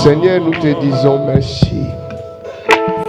Seigneur, nous te disons merci.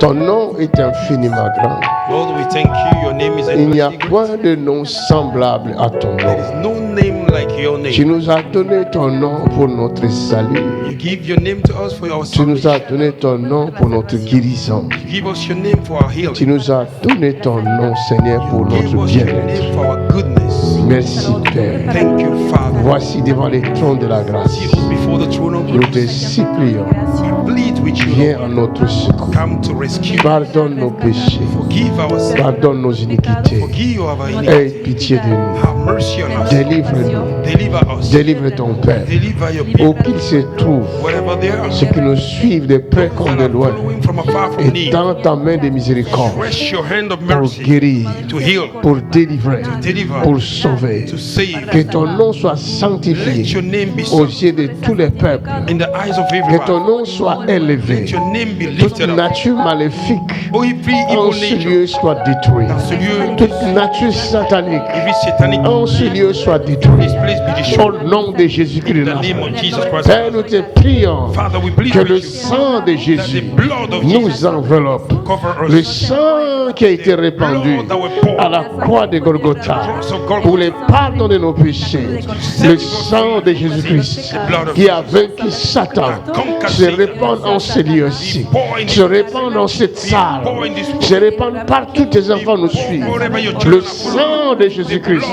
Ton nom est infiniment grand. Lord, we thank you. Your name is Il n'y a infinitely point great. de nom semblable à ton There is nom. no name like your Tu name. nous as donné ton nom pour notre salut. You give your name to us for our Tu nous as salvation. donné ton nom pour notre guérison. You give us your name for our Tu healing. nous as donné ton nom, Seigneur, pour You give notre us your bien-être. name for our goodness. Merci, Père. Thank you, Father. Voici devant les trônes de la grâce. See us before the throne of Nous te grace. supplions. We plead with you, Viens Lord. en notre secours. Come to rescue. Pardonne nos péchés. Forgive our sins. Pardonne nos iniquités. Forgive our Aie iniquities. pitié de nous. Have mercy on us. Délivre-nous. Deliver us. Délivre ton Père. Deliver your Où people. qu'ils se trouvent, Wherever they are. ceux qui nous suivent de près comme de loin, Following from afar from near. étends ta main de miséricorde Stretch your hand of pour mercy guérir, to heal, pour délivrer, deliver, pour sauver. to save. Que ton nom soit Let sanctifié your name be aux so yeux de tous les peuples. in the eyes of Que ton everybody. nom soit élevé. Let your name be Toute lifted up. nature maléfique Oh, every en evil ce nature, lieu soit détruite. dans ce lieu, Toute nature satanique every satanic, en ce lieu soit this détruite. place be Au destroyed. nom de Jésus-Christ de In the name of Nazareth. Jesus Christ. Père, nous te prions Father, we plead que with le you sang de that Jésus the blood of Jesus nous enveloppe. cover Le us. sang qui a été répandu à la croix de Golgotha pour le pardon de nos péchés. Le sang de Jésus-Christ qui a vaincu Satan se répand en ce lieu-ci, se répand dans cette salle, se répand partout tes enfants nous suivent. Le sang de Jésus-Christ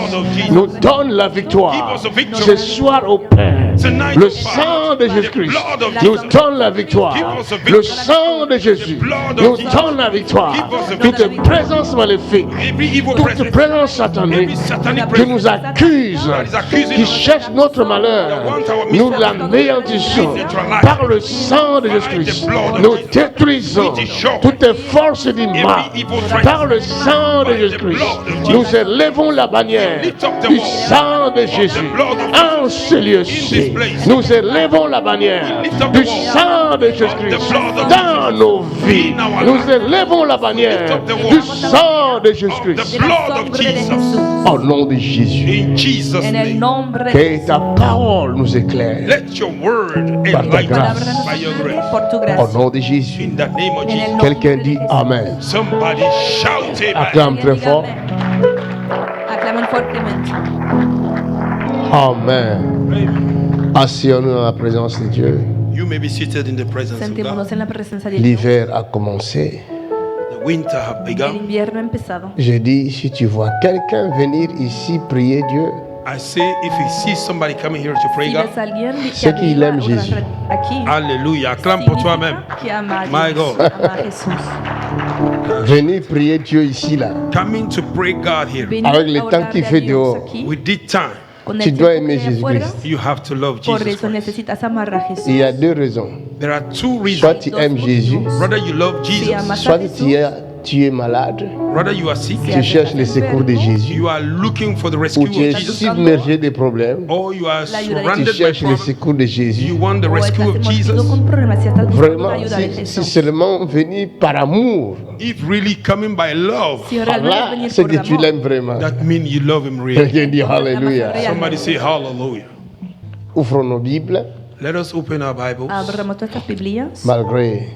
nous donne la victoire ce soir au Père. Le sang de Jésus-Christ nous donne la victoire. Le sang de Jésus nous donne la victoire. Toute présence maléfique, Every evil toute presence, présence satanique every satanic qui nous presence accuse, that is accusing qui us, cherche notre malheur, nous l'anéantissons par le sang de Jésus-Christ. Nous détruisons toutes les forces du mal par le sang de Jésus-Christ. Nous élevons la bannière du sang de Jésus en ce lieu-ci. Nous élevons la bannière du sang de Jésus-Christ dans nos vies. Nous élevons la bannière du sang de the Jésus-Christ. blood of Jesus. Au nom de Jésus. In Jesus' En el name. nombre de Que ta parole nous éclaire. Let your word Par ta enlighten grâce. us by your grace. por tu Au gracia. nom de Jésus. In the name of Jesus. Quelqu'un dit Amen. Somebody shout amen. Acclame très fort. Aclamen fuertemente. Amen. Amen. Asseyons-nous dans la présence de Dieu. You may be seated in the presence of God. Sentémonos en la presencia de Dios. L'hiver a commencé. The winter have El begun. invierno ha empezado. Je dis, si tu vois quelqu'un venir ici prier Dieu, I say, if you see somebody coming here to pray Si God, ves a alguien Sé que il aime arriba, Jésus. aquí, Alléluia. Acclame pour toi-même. significa que ama a My Dios, God. ama a Jesús. venez prier Dieu ici, là. Coming to pray God here. Venir Avec le a temps orarle qu'il a fait Dios dehors. aquí, We did time. con Tu el dois tiempo aimer que hay afuera. Jésus-Christ. You have to love Por Jesus eso Christ. necesitas amar a Jesús. Il y a deux raisons. There are two Soit reasons. tu aimes Jésus, Brother, you love Si Jesus. amas a soit Jesús, tu es malade, Brother, you are sick. tu cherches le secours de Jésus, You are looking for the ou rescue tu es of Jesus. submergé de problèmes, Or you are La ayuda de tu surrounded by cherches le problems. secours de Jésus. You want the o rescue estás of envolvido Jesus. con problemas y estás buscando la Vraiment, ayuda de si Jesús. seulement venir par amour, If really coming by love, Si realmente là, venir c'est por que tu amor, l'aimes vraiment. that means you love him really. Quelqu'un dit Alléluia. Somebody say hallelujah. Ouvrons nos Bibles, Let us open our Bibles. abramos todas estas Biblias, malgré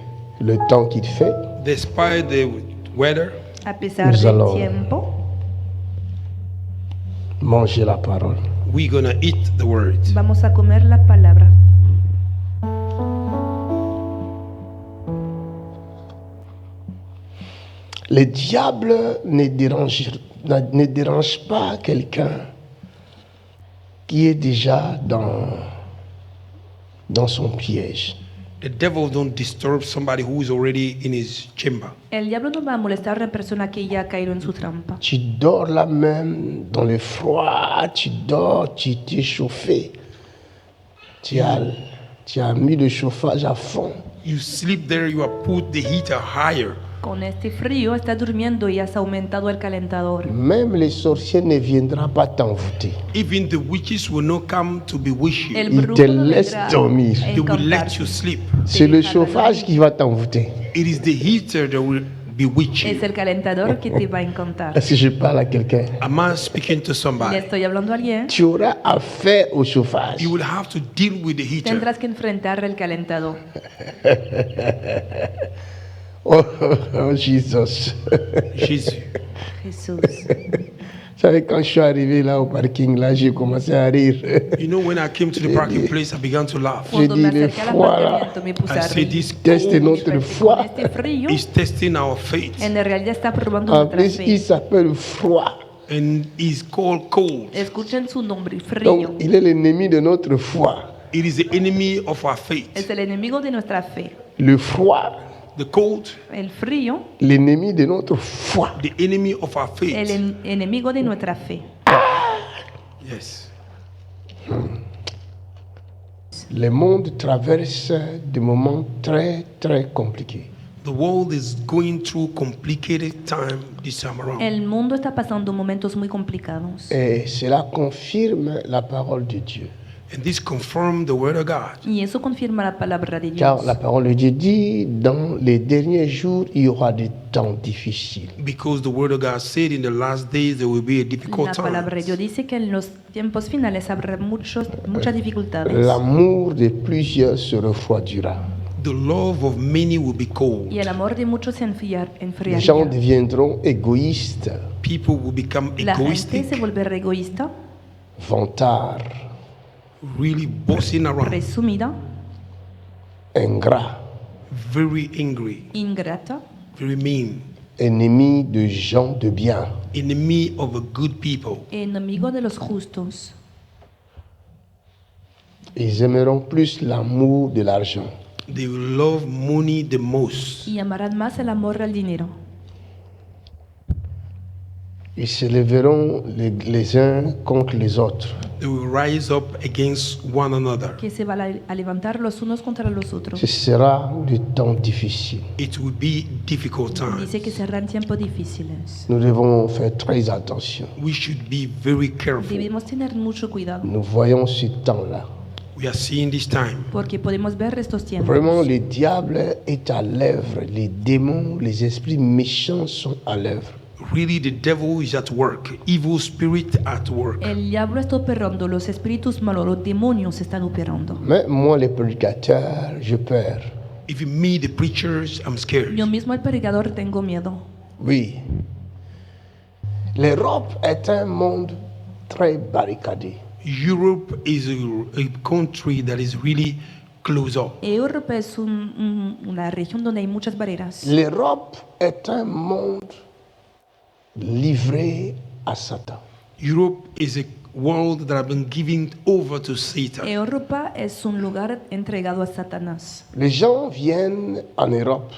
le temps qu'il fait. Despite the weather, a pesar Nous del allons- tiempo, Manger la parole. we're gonna eat the word. vamos a comer la palabra. Le diable ne dérange pas quelqu'un qui est déjà dans son piège. The devil don't disturb somebody who is already in his chamber. El diablo no va a molestar a una persona que ya ha caído en su trampa. Tu dors là même dans le froid, tu dors, tu t'es chauffé. Tu as mis le chauffage à fond. You sleep there, you have put the heater higher. Con este frío estás durmiendo y has aumentado el calentador. Même les sorciers ne viendront pas t'envoûter. Even the witches will not come to bewitch you. El Il brujo te no laisse vendrá dormir. a They will let encantarte. you sleep. C'est le chauffage qui va t'envoûter. It is the heater that will bewitch Es you. el calentador que te va a encantar. Est-ce que je parle à quelqu'un? Am I speaking to Le somebody? estoy hablando a alguien. Tu auras affaire au chauffage. You will have to deal with the heater. Tendrás que enfrentar el calentador. Oh, Jesus. Jésus. Jesús. Vous savez, quand je suis arrivé là au parking, là, j'ai commencé à rire. You know, when I came to the parking place, I began to laugh. Cuando me dit, le acerqué al foie, là. aparcamiento me puse I a said, reír. this Teste cold notre Con foi. este frío, is testing our faith. en realidad está probando En nuestra plus, il fe. s'appelle froid. And is called cold. Escuchen su nombre, Donc, frío. il est l'ennemi de notre foi. It is the enemy of our faith. Es el enemigo de nuestra fe. Le froid, The cold, El frío, l'ennemi de notre foi. the enemy of our el faith. enemigo de nuestra fe. Yes. Le monde traverse des moments très, très compliqués. The world is going through complicated time this time around. El mundo está pasando momentos muy complicados. Et cela confirme la parole de Dieu. And this confirms the word of God. Y eso confirma la palabra de Car Dios. la parole de Dieu dit, dans les derniers jours, il y aura des temps difficiles. Because the word of God said in the last days there will be a difficult La time. palabra de Dios dice que en los tiempos finales habrá muchas dificultades. L'amour de plusieurs se refroidira. The love of many will be cold. Y el amor de muchos se Les gens enfriaría. deviendront égoïstes, People will become La gente egoistic, se volverá egoísta, vantards, really bossing around, presumida, ingrats, very angry, ingrata, very mean, ennemis de gens de bien. enemy of a good people. enemigo de los justos. Ils aimeront plus l'amour de l'argent. They will love money the most. Y amarán más el amor al dinero. Ils se lèveront les uns contre les autres. They will rise up against one another. Que se van a levantar los unos contra los otros. Ce sera le temps difficile. It will be difficult times. Dice que serán tiempos difíciles. Nous devons faire très attention. We should be very careful. Debemos tener mucho cuidado Nous voyons ce temps-là. We are seeing this time. porque podemos ver estos tiempos. Vraiment, le diable est à l'œuvre. Les démons, les esprits méchants sont à l'œuvre. Really, the devil is at work. Evil spirit at work. El diablo está operando, los espíritus malos, los demonios están operando. Mais moi, le prédicateur, je peur. Even me, the preachers, I'm scared. Yo mismo, el predicador, tengo miedo. Oui. L'Europe est un monde très barricadé. Europe is a country that is really closed up. Europa es una región donde hay muchas barreras. L'Europe est un monde livré à Satan. Europe is a world that has been given over to Satan. Europa es un lugar entregado a Satanás. Les gens viennent en Europe.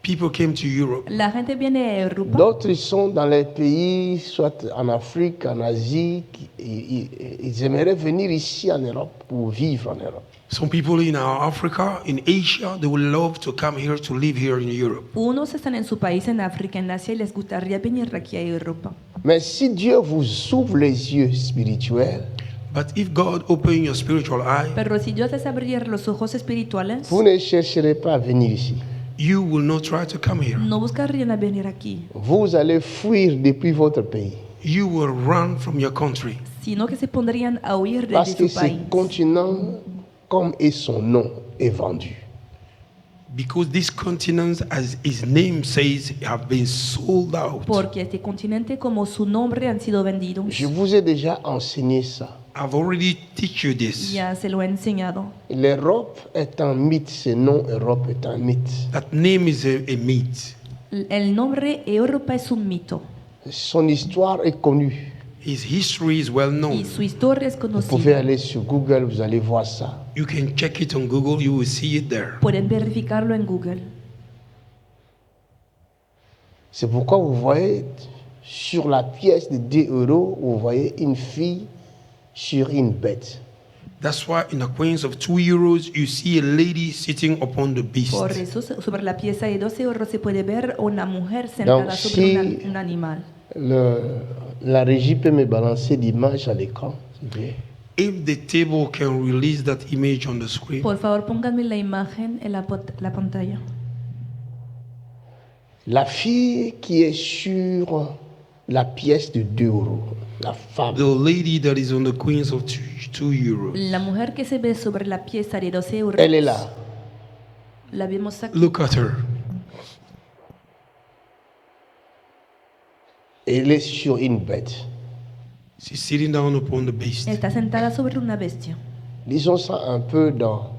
People came to Europe. La gente viene a Europa. D'autres ils sont dans les pays, soit en Afrique, en Asie. Ils aimeraient venir ici en Europe pour vivre en Europe. Some people in Africa, in Asia, they would love to come here to live here in Europe. Unos están en su país, en África, en Asia, y les gustaría venir aquí a Europa. Mais si Dieu vous ouvre les yeux spirituels, But if God open your spiritual eye, Pero si Dios les abrir los ojos espirituales, vous ne chercherez pas à venir ici. you will not try to come here. no buscarían a venir aquí, Vous allez fuir depuis votre pays. You will run from your country. sino que se pondrían a huir Parce desde que su ce país. continent, comme est son nom, est vendu. Because this continent, as its name says, have been sold out. Porque este continente, como su nombre, han sido vendidos. Je vous ai déjà enseigné ça. I've already teach you this. Ya se lo he enseñado. L'Europe est un mythe, ce nom Europe est un mythe. That name is a myth. El nombre Europa es un mito Son histoire est connue. His history is well y known. su historia es Vous pouvez conocida. aller sur Google, vous allez voir ça. You can check it on Google, you will see it there. Pueden verificarlo en Google. C'est pourquoi vous voyez sur la pièce de 2 euros, vous voyez une fille sur une bête. That's why in a coin of 2 euros, you see a lady sitting upon the beast. Por eso, sobre la pieza de 12 euros se puede ver una mujer sentada Donc, sobre si- un animal. La régie peut me balancer l'image à l'écran, s'il vous plaît. If the table can release that image on the screen, Por favor, pónganme la imagen en la pantalla. La fille qui est sur la pièce de 2 euros, la femme. The lady that is on the coins of 2 euros. La mujer que se ve sobre la pieza de 12 euros. Elle est là. La vemos aquí. Look at her. Elle est sur une bête. She's sitting down upon the beast. Está sentada sobre una bestia. Lisons ça un peu dans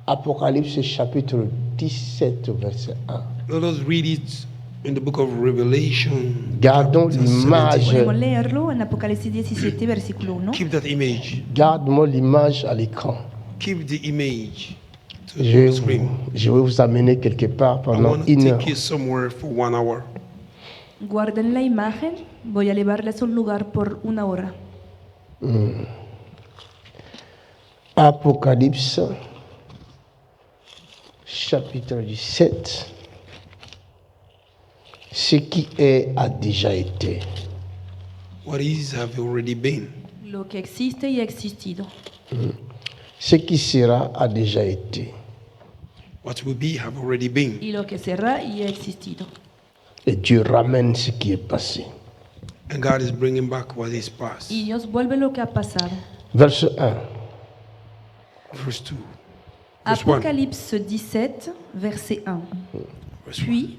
Apocalypse chapitre 17 verset 1. Let us read it in the book of Revelation. Gardons chapter l'image. 17. Podemos leerlo en Apocalipsis 17, versículo 1. Keep that image. Garde-moi l'image à l'écran. Keep the image to Je, the screen. je vais vous amener quelque part I pendant want to 1 heure. take you somewhere for 1 hour. Guarden la imagen. Voy a llevarles a un lugar por 1 hora. Apocalypse chapitre 17. Ce qui est a déjà été. What is have already been. Lo que existe y ha existido. Ce qui sera a déjà été. What will be have already been. Y lo que será y ha existido. Et Dieu ramène ce qui est passé. And God is bringing back what is past. Y Dios vuelve lo que ha pasado. Verset 1. Verse 2. Verse 1. Apocalypse 17, verset 1. Verse 1. Puis,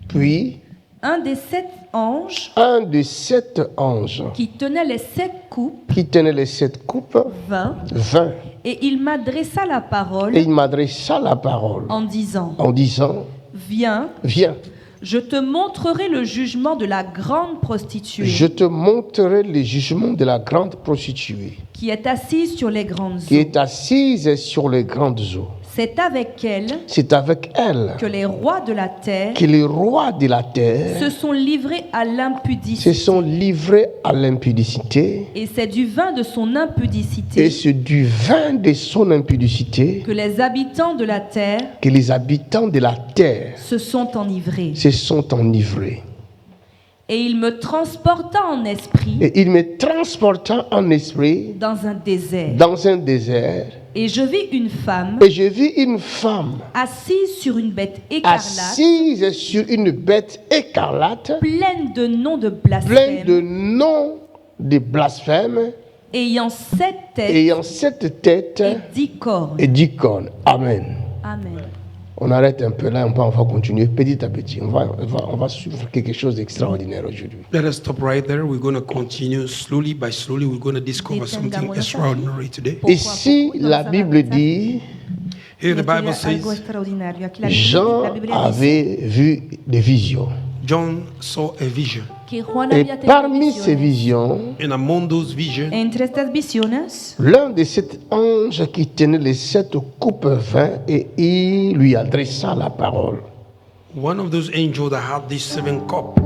Puis, un des 7 anges un des 7 anges qui tenait les 7 coupes qui tenait les 7 coupes vint vint et il m'adressa la parole et il m'adressa la parole en disant, en disant, viens, viens, je te montrerai le jugement de la grande prostituée je te montrerai les jugements de la grande prostituée qui est assise sur les grandes qui eaux. est assise sur les grandes eaux. C'est avec elle C'est avec elle que les rois de la terre que les rois de la terre se sont livrés à se l'impudicité. sont livrés à l'impudicité Et c'est du vin de son et impudicité c'est du vin de son impudicité que les habitants de la terre que les habitants de la terre se sont enivrés. se sont enivrés. Et il me transporta en esprit Et il me transporta en esprit dans un désert. dans un désert Et je vis une femme et je vis une femme assise sur une bête écarlate, assise sur une bête écarlate, pleine de noms de pleine de blasphème, noms de blasphème, ayant 7 têtes ayant 7 têtes et 10 cornes. et 10 cornes. Amen. Amen. On arrête un peu là, on va continuer petit à petit. On va suivre quelque chose d'extraordinaire aujourd'hui. Let us stop right there. We're going to continue slowly by slowly. We're going to discover something extraordinary today. Ici, la Bible dit, Here the Bible Algo says extraordinario. Aquí la Jean Biblia dice avait vu des visions. John saw a vision. que Juan Et había tenido parmi ces visiones. visions, And among those visions, Entre estas visiones, l'un des 7 anges qui tenait les 7 coupes vint et il lui adressa la parole. one of those angels that had this 7 cup,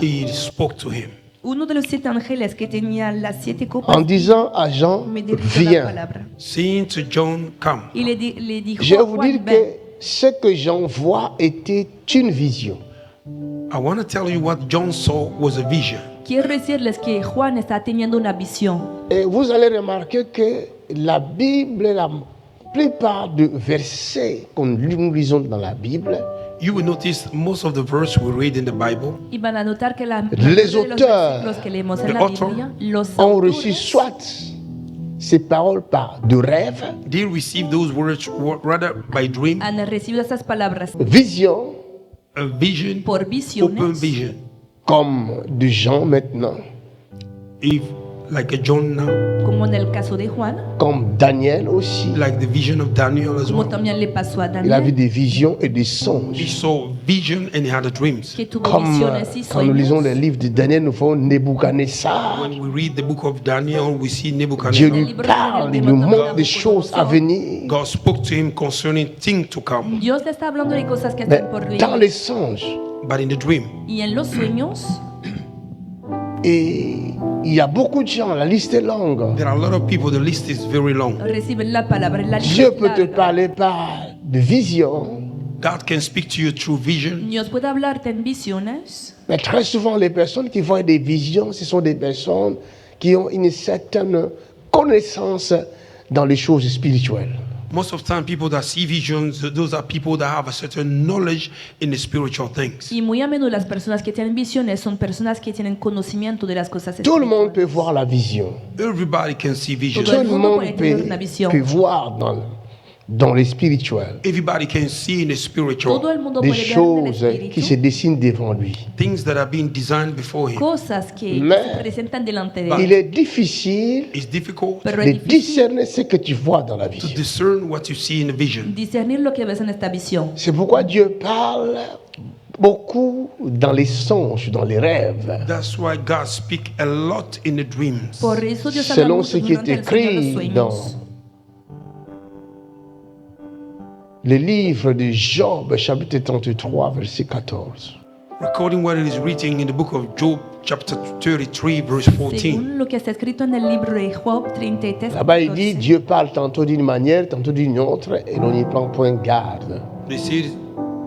he spoke to him. uno de los 7 ángeles que tenía las 7 copas En disant à Jean, me dirigió la viens. palabra. Saying to John, come. Y le dijo Je vais a vous Juan, dire ven. que ce que Jean voit était une vision. I want to tell you what John saw was a vision. Quiero decirles que Juan está teniendo una visión. Et vous allez remarquer que la Bible, la plupart des versets que nous lisons dans la Bible, You will notice most of the verse we read in the Bible, Y van a notar que la Les mayoría de los auteurs, versículos que leemos en the la author, Biblia, los ont reçu autores soit ces paroles par de rêves, they receive those words rather by dream, han recibido esas palabras visions, a vision, por open visiones, vision. comme de Jean maintenant, If like a John now, como en el caso de Juan, comme Daniel aussi. like the vision of Daniel as como well. también le pasó a Il a vu Daniel, des visions et des He songes. saw vision and he had dreams. que tuvo Comme visiones y quand nous lisons sueños. les livres de Daniel, nous voyons Nebuchadnezzar. When we read the book of Daniel, we see Dieu Nebuchadnezzar. lui parle, il nous montre des choses à venir. God spoke to him concerning things to come. Dios le está hablando de cosas que Mais están por venir. dans les songes, But in the dream, Y en los sueños, et il y a beaucoup de gens, la liste est longue. there are a lot of people, the list is very long. reciben la palabra. La lista Dieu es peut te larga. parler par de visions, God can speak to you through vision. Dios puede hablarte en visiones, mais très souvent les personnes qui voient des visions, ce sont des personnes qui ont une certaine connaissance dans les choses spirituelles. Most of the time, people that see visions, those are people that have a certain knowledge in the spiritual things. Y muy a menudo las personas que tienen visiones son personas que tienen conocimiento de las cosas Tout le monde espirituales. peut voir la vision. Everybody can see visions. Tout le monde peut voir dans les spirituels Everybody can see in the spiritual Todo el mundo des puede ver en el choses qui se espíritu dessinent devant lui. things that are being designed before him. cosas que Mais- se presentan delante de Il él. est difficile It's difficult Pero de es difícil discerner ce que tu vois dans la to vision. discern what you see in a vision. discernir lo que ves en esta visión. C'est pourquoi Dieu parle beaucoup dans les songes, dans les rêves, That's why God speaks a lot in the dreams. Por eso Dios habla selon mucho ce qui est durante el sueño de los écrit sueños. dans le livre de Job, chapitre 33, verset 14. According what it is written in the book of Job, chapter 33, verse 14. Según lo que está escrito en el libro de Job 33, Là-bas, il dit, 14, Dieu parle tantôt d'une manière, tantôt d'une autre, et l'on n'y prend point garde. They say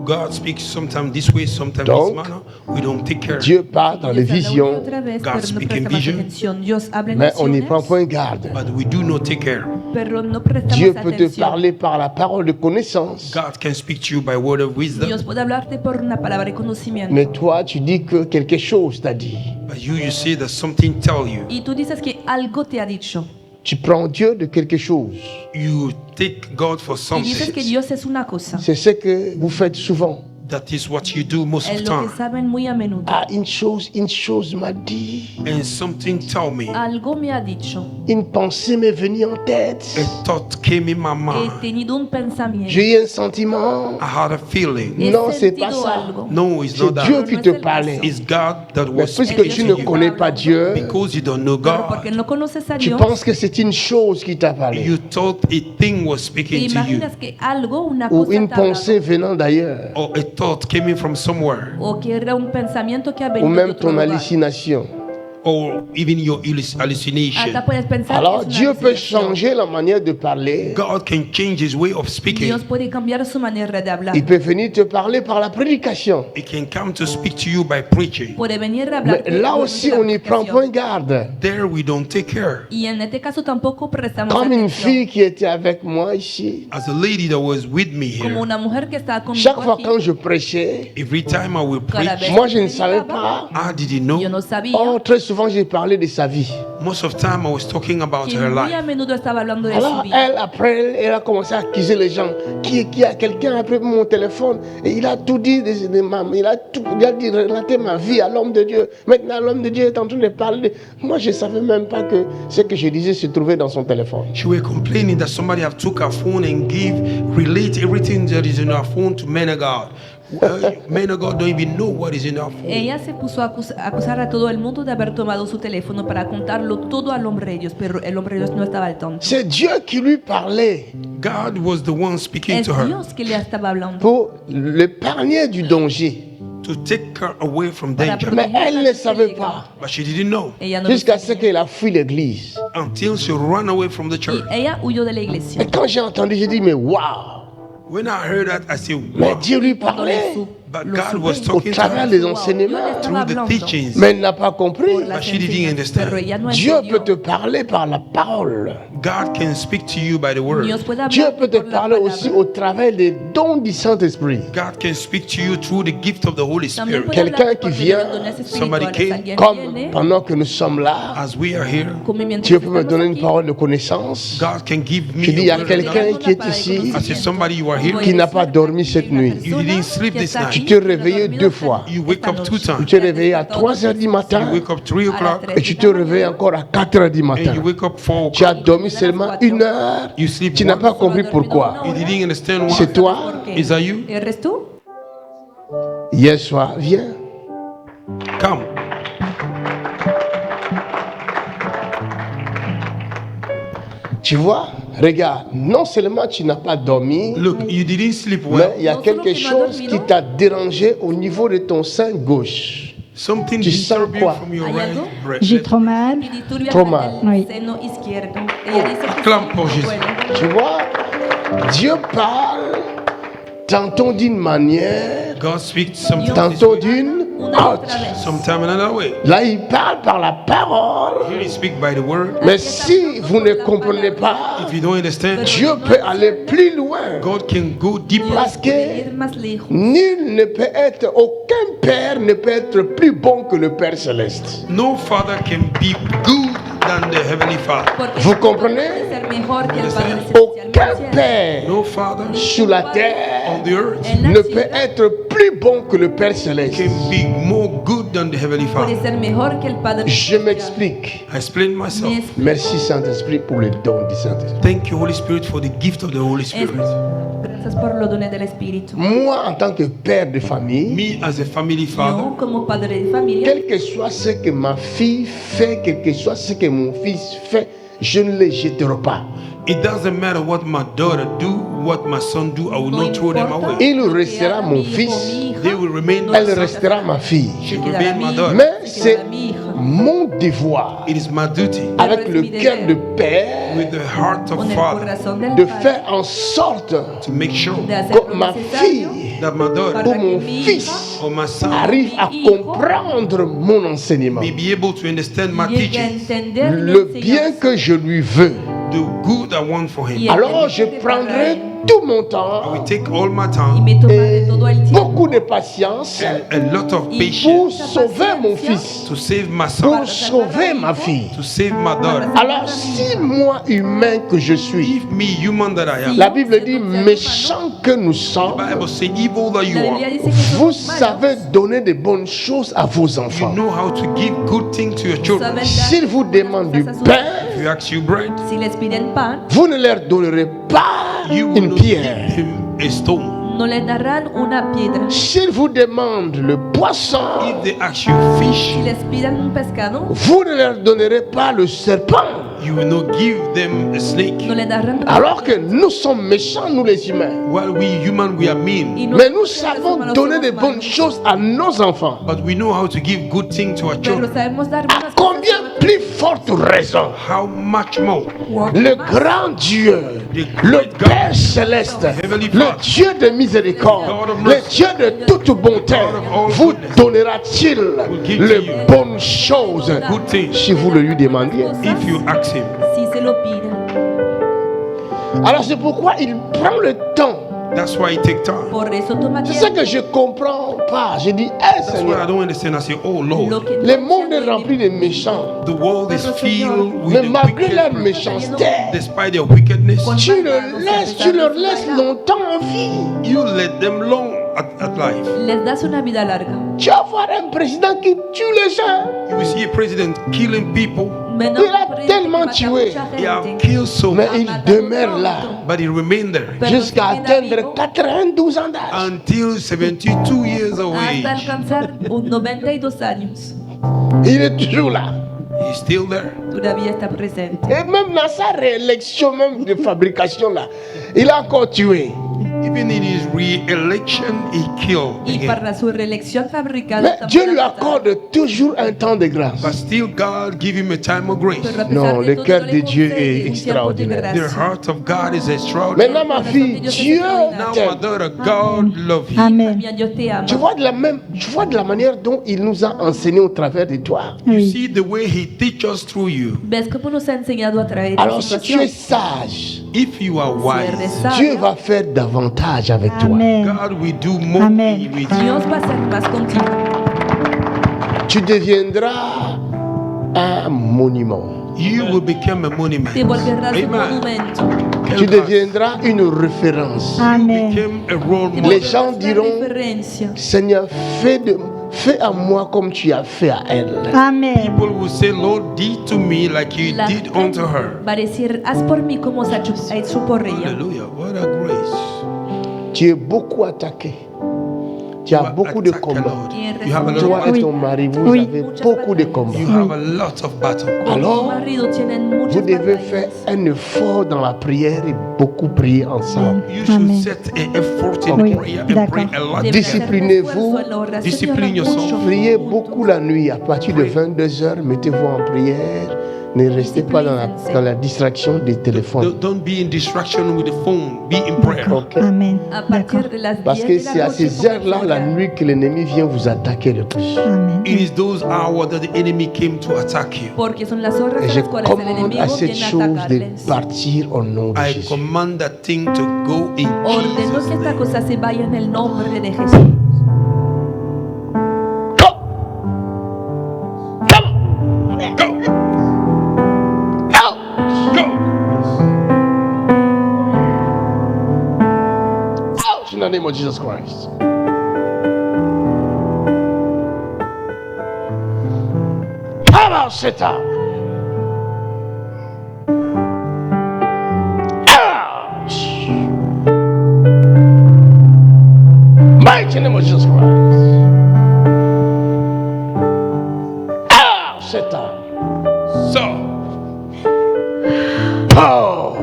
God speaks sometimes this way, sometimes Donc, this manner. We don't take care. Dieu parle dans les Dios habla una y visions, otra vez, God pero no speak in prestamos vision. atención. Dios habla en mais on n'y prend visiones, point garde. But we do not take care. pero no prestamos Dieu peut te atención. parler par la parole de connaissance, God can speak to you by word of wisdom, Dios puede hablarte por una palabra de conocimiento. mais toi, tu dis que quelque chose t'a dit. but you say that something tell you. Y tú dices que algo te ha dicho. Tu prends Dieu de quelque chose. You take God for Y dices something. que Dios es una cosa. C'est ce que vous faites souvent. That is what you do most of Es the lo que time. saben muy a menudo. Ah, une chose m'a dit. And something tell me. Algo me ha dicho. Une pensée m'est venue en tête. A thought came in my He mind. tenido un pensamiento. J'ai eu un sentiment. I had a feeling. He Non, c'est pas sentido ça. algo. No, it's C'est not Dieu that. qui te parlait. It's God that Mais was puisque speaking tu to ne you. connais pas Dieu, Because you don't know Pero porque God, no conoces a tu Dios, penses que c'est une chose qui t'a parlé. you thought a thing was te speaking to you. imaginas que algo, una Ou cosa une te ha hablado, pensée venant d'ailleurs. Or a thought came in from somewhere. o que era un pensamiento que ha Ou venido de même otro ton lugar. hallucination. Or even your hallucination. Hasta puedes pensar Alors que es una Dieu peut alucinación. changer la manière de parler. God can change his way of speaking. Dios puede cambiar su manera de hablar. Il peut venir te parler par la prédication. He can come to speak to you by preaching. Puede venir a Mais hablar. là aussi, on n'y prend point garde. There we don't take care. Y en este caso tampoco prestamos Comme une atención. fille qui était avec moi ici. As a lady that was with me Como here, una mujer que estaba conmigo Chaque fois aquí, quand je prêchais, every time I will cada preach, vez moi que je ne savais predicaba, pas. I didn't know. yo no sabía Oh, très souvent j'ai parlé de sa vie. Most of the time I was talking about que her muy a life. menudo estaba hablando de su Alors vida. elle, après, elle a commencé à accuser les gens. Qui a quelqu'un a pris mon téléphone et il a tout dit, il a dit relater ma vie à l'homme de Dieu. Maintenant l'homme de Dieu est en train de parler. Moi je ne savais même pas que ce que je disais se trouvait dans son téléphone. She was complaining that somebody have took her phone and relate everything that is in her phone to men of God. Well, men of God don't even know what is in her phone. Ella se puso a acusar a todo el mundo de haber tomado su teléfono para contarlo todo al hombre de Dios, pero el hombre de Dios no estaba al tanto. C'est Dieu qui lui parlait God was the one speaking Es to her Dios que le estaba hablando. pour l'épargner du danger. to take her away from Para danger. Mais elle ne savait pas. But she didn't know Ella no lo Jusqu'à ce sabía. qu'elle a fui l'église. until she ran away from the Y church. ella huyó de la iglesia. Et quand j'ai entendu, j'ai dit, mais waouh! When I heard that, I said, Mais wow. Dieu lui Cuando parlait. But lo God supe, was Au talking to travers her des Wow, enseignements. Dios le estaba through the hablando teachings. Mais elle n'a pas compris. por las But she didn't enseñanzas, understand. pero ella no Dieu entendió. peut te parler par la parole. God can speak to you by the word. Dios puede Dieu hablar peut te por la parler palabra. aussi au travers des dons du Saint-Esprit. God can speak to you through the gift of the Holy También Spirit. puede Quelqu'un hablar qui por vient, medio de dones somebody espirituales. came, Alguien Comme viene, pendant que nous sommes là, As we are here, como mientras Dieu peut me estamos donner une aquí, parole de connaissance. God can give me Je dis, il y a a word of quelqu'un knowledge. qui est ici, I said, somebody, you are here. qui n'a pas dormi cette nuit. You didn't sleep this night. Tu t'es réveillé 2 fois. You wake up 2 Tu times. t'es réveillé à 3 heures du You matin wake up 3 o'clock et tu te réveilles encore à 4 heures du and matin. you wake up 4 Tu as o'clock. dormi seulement 1 heure. You sleep Tu n'as one. pas compris pourquoi. You didn't understand why. C'est toi. Is that you? ¿Eres tú? Hier soir, viens. Come. Tu vois, regarde, non seulement tu n'as pas dormi, Look, you didn't sleep mais well. il y a Non solo quelque tu n'as chose dormi, qui non? t'a dérangé au niveau de ton sein gauche. Something Tu sens disturbed you quoi? from your ¿Hay right algo? breast. J'ai trop mal. Y disturbia Trop mal. el Oui. seno izquierdo. Ella dice que Acclame sí, por Jésus. duele. Tu vois, Dieu parle tantôt d'une manière, God speaks sometimes this tantôt way, d'une una y autre. otra vez. sometime another way. Là, il parle par la parole. Here he speak by the word. Mais si vous ne comprenez pas, If you don't understand, Dieu peut aller plus loin. God can go deeper. Parce que Puede ir más lejos. nul ne peut être, aucun père ne peut être plus bon que le Père céleste. No father can be good than the heavenly Father. Porque Vous no comprenez? puede ser mejor que el Padre Celestial. Aucun père No father sur la on terre the earth En la ne peut tierra être plus bon que le Père céleste. can be more good than the heavenly puede Father. ser mejor que el Padre Je Celestial. m'explique. I explain myself. Me Merci Saint-Esprit pour le don du Saint-Esprit. Thank you, Holy Spirit, for the gift of the Holy Spirit. Gracias por los dones del Espíritu. Moi, en tant que père de famille, Me as a family Yo, father, como padre de familia, quel que soit ce que ma fille fait, quel que soit ce que mon fils fait, je ne les jetterai pas. it doesn't matter what my daughter do, what my son do, I will no not throw them importa away. Il lo que restera haga mon mi hijo, fils. mi hija, They will remain no my Elle son. restera ma fille. She will quedará remain mi my hijo, daughter. Mais se c'est quedará mi hija. mon devoir, It is my duty, avec le cœur de père, with the heart Con of el father, corazón del de Padre, faire en sorte to make sure de hacer que lo ma necesario fille that my daughter para ou que mon mi fils hija or my son arrive à mi hijo comprendre mon enseignement. may be able to understand my llegue a teachings, entender mi Le bien enseñanza que je lui veux. the good I want for him. y Alors je entender para prendrai él. tout mon I temps will take all my Y time me tomaré et todo el tiempo beaucoup de patience and a lot of y patience pour sauver mon fils, to save my pour son, sauver ma fille. to save my daughter. Alors si moi, humain que je suis, If me, human that I am, la Bible dit méchant que nous the sommes, Bible say evil that you La Biblia are, dice que vous somos malos. savez donner de bonnes choses à vos you enfants. know how to give good things to your children. Saben dar S'ils vous buenas demandent du cosas a sus pain, hijos. If you ask you bread, Si les piden pan, vous ne leur donnerez pas you will une not pierre. give him a stone. no les darán una piedra. S'ils vous demandent le poisson, If they ask you fish, Si les piden un pescado, vous ne leur donnerez pas le serpent. you will not give them a snake. no les darán Alors que nous sommes méchants, nous les humains. While we human, we are mean, y Mais nous nosotros, savons humanos, donner somos de bonnes malos. choses à nos enfants. but we know how to give good things to our Pero children. sabemos dar À buenas combien plus forte raison How much more le grand Dieu, le Père céleste, le Dieu de miséricorde, le Dieu de toute bonté, vous donnera-t-il les bonnes choses si vous le lui demandiez? if you ask him? si se lo piden. Alors c'est pourquoi il prend le temps. That's why it takes time. Por eso toma C'est ça tiempo. que je comprends pas. Je dis, That's what I Seigneur, don't understand. I say, oh Lo Lord, que le monde est rempli de méchants. the world is filled with Mais the malgré leur wicked. méchanceté, Despite their wickedness, tu leur laisses longtemps en vie. you let them long at life. les das una vida larga. Tu vas voir un président qui tue les gens. You will see a president killing people. Menos Il a por eso tellement mata tué. mucha He have gente, killed so Mais much, il demeure là but he remained there pero jusqu'à se queda atteindre vivo 92 ans d'âge. until 72 years of hasta age. alcanzar un 92 años. Il est toujours là. He's still there. Todavía está presente. Et même dans sa réélection même de fabrication là, il a encore tué. Even in his re-election, he killed Y again. para su reelección fabricada Mais también Dieu ha lui matado. accorde toujours un temps de grâce. But still, God give him a time of grace. Pero a pesar Non, de le todo, cœur le de Dieu concede est un tiempo de extraordinaire. The gracia. heart of God is extraordinary. Maintenant ma fille, Dieu Now, my t'aime. daughter, God love you. Amen. Mia, Dios te ama. Tu vois de la manière dont il nous a enseigné au travers de toi. You Oui. see the way He teach us through you. ¿Ves cómo nos ha enseñado a través de Alors si tu es situación? sage, If you are Si eres wise, sabio, Dieu va faire davantage avec toi. Amen. God will do more Amen. with you. Dios va a ser más contigo. Tu deviendras un monument. You will become a monument. Te volverás un Amen. monumento. Tu deviendras une référence. Amen. Become a role Te Les model. gens volverás la diront, referencia. Seigneur, fais à moi comme tu as fait à elle. Amen. People will say, Lord, did to me like you La did gente unto her. va a decir, haz por mí como se ha hecho por ella. Hallelujah. What a grace. Tu es beaucoup attaqué. Tu as You are beaucoup de attacked, combats. Lord. You have a lot Toi of et Oui. ton mari, vous Oui. avez beaucoup de combats. You have a lot of battle. Tu Alors, marido tienen vous muchas devez batallas. faire un effort dans la prière et beaucoup prier ensemble. You should Amen. set an effort in Oui, prayer and d'accord. pray a lot. Debe Disciplinez-vous. hacer esfuerzo en la oración y Discipline orar yourself. mucho Priez juntos. beaucoup la nuit. À partir de 22h, mettez-vous en prière. Ne restez pas dans la distraction des téléphones. Don't be in distraction with the phone. Be in prayer. Okay. Amen. A partir de las Parce 10 que de c'est la à noche ces heures-là, la comenzará. nuit, que l'ennemi vient vous attaquer le plus. Amen. It is those hours that the enemy came to attack you. Porque son las horas Et en je las cuales el commande enemigo à cette viene a chose de atacarles. partir au nom de I Jésus. command that thing to go in Ordeno Jesus' que esta name. cosa se vaya en el nombre de Jesús. Go! Go! Out in the name of Jesus Christ. Come out, Satan. Out. Mighty name of Jesus Christ. Out, Satan. So, Oh.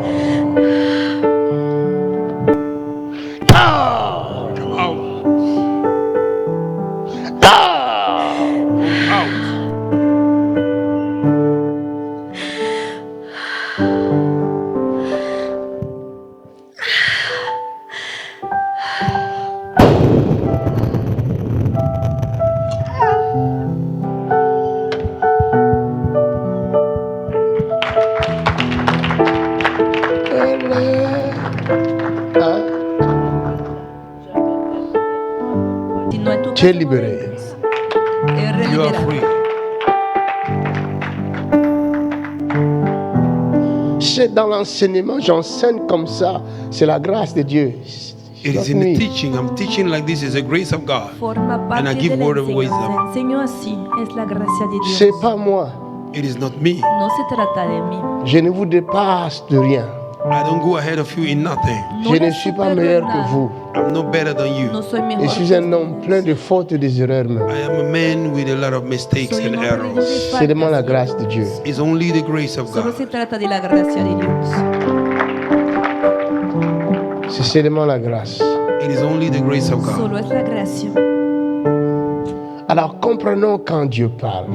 Oh. come out. Oh. Out. Si no es tu Tu es caso, libéré. es You are liberado. free. C'est dans l'enseignement, j'enseigne comme ça. C'est la grâce de Dieu. It is in the teaching. I'm teaching like this. It's the grace of God. Forma And I parte give de la word of enseñanza. wisdom. Enseño así, es la gracia de C'est Dios. pas moi. It is not me. No se trata de mí. Je ne vous dépasse de rien. I don't go ahead of you in nothing. No Je le ne suis pas supero meilleur en que nada. vous. I'm no better than you. No soy mejor. Je suis un homme plein de fautes et des erreurs même. I am a man with a lot of mistakes Soy and un hombre lleno de errors. C'est faltas. seulement la grâce de Dieu. It's only the grace of Solo God. se trata de la gracia de Dios. C'est seulement la grâce. It is only the grace of God. Solo es la gracia. Alors comprenons quand Dieu parle.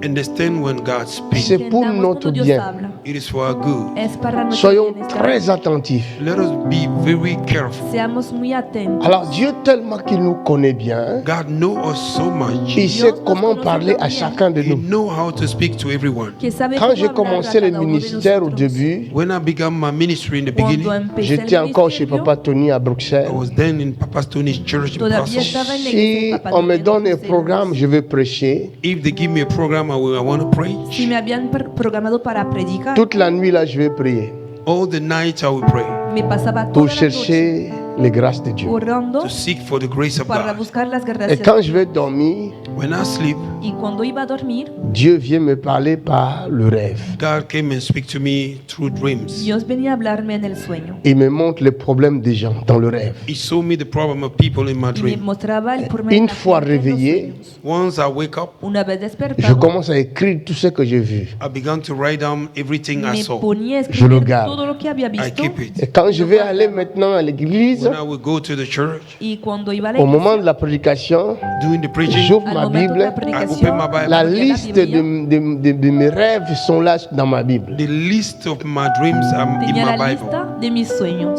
Understand when God speaks. C'est pour Entendamos notre cuando Dios bien. habla. It is for our good. Es para nuestro Soyons bienestar. très attentifs. Let us be very careful. Seamos muy atentos. Alors Dieu tellement qu'il nous connaît bien, God knows us so much. il sait comment parler à chacun de He nous. knows how to speak to everyone. Que sabe Quand cómo j'ai hablar commencé a le cada uno de ministère au nosotros. début, When I began my ministry in the Cuando beginning, empecé el j'étais encore chez ministerio, Papa Tony à Bruxelles. I was then in Papa Tony's church in todavía Brussels. estaba en la Si iglesia de Papá on me Noel, donne un entonces, programme, je vais prêcher. If they give me a program, I want to preach. Si me habían programado para predicar, Toute la nuit là, je vais prier All the night I will pray me pasaba pour toda la noche chercher les grâces de Dieu. orando to seek for the grace of para God. buscar las Et gracias quand de je vais Dios. dormir, When I sleep, Y cuando iba a dormir, Dieu vient me parler par le rêve. God came and speak to me through dreams. Dios venía a hablarme en el sueño. Il me montre les problèmes des gens dans le rêve. He showed me the problem of people in my Y me dream. mostraba el problema de Une la fois gente en los réveillé, sueños. Once I wake up, Una vez je despertado, commence à écrire tout ce que j'ai vu. I began to write down everything I me saw. ponía a Je lo escribir garde. todo lo que había I visto. keep it. Et quand je vais aller maintenant à l'église, When I will go to the church, Y cuando iba a la au moment de iglesia, la prédication, doing the preaching, j'ouvre al ma momento de la Bible. predicación, my Bible. La abría liste Biblia, de mes rêves sont là dans ma Bible. the list of my dreams are in tenía my la Bible. lista de mis sueños.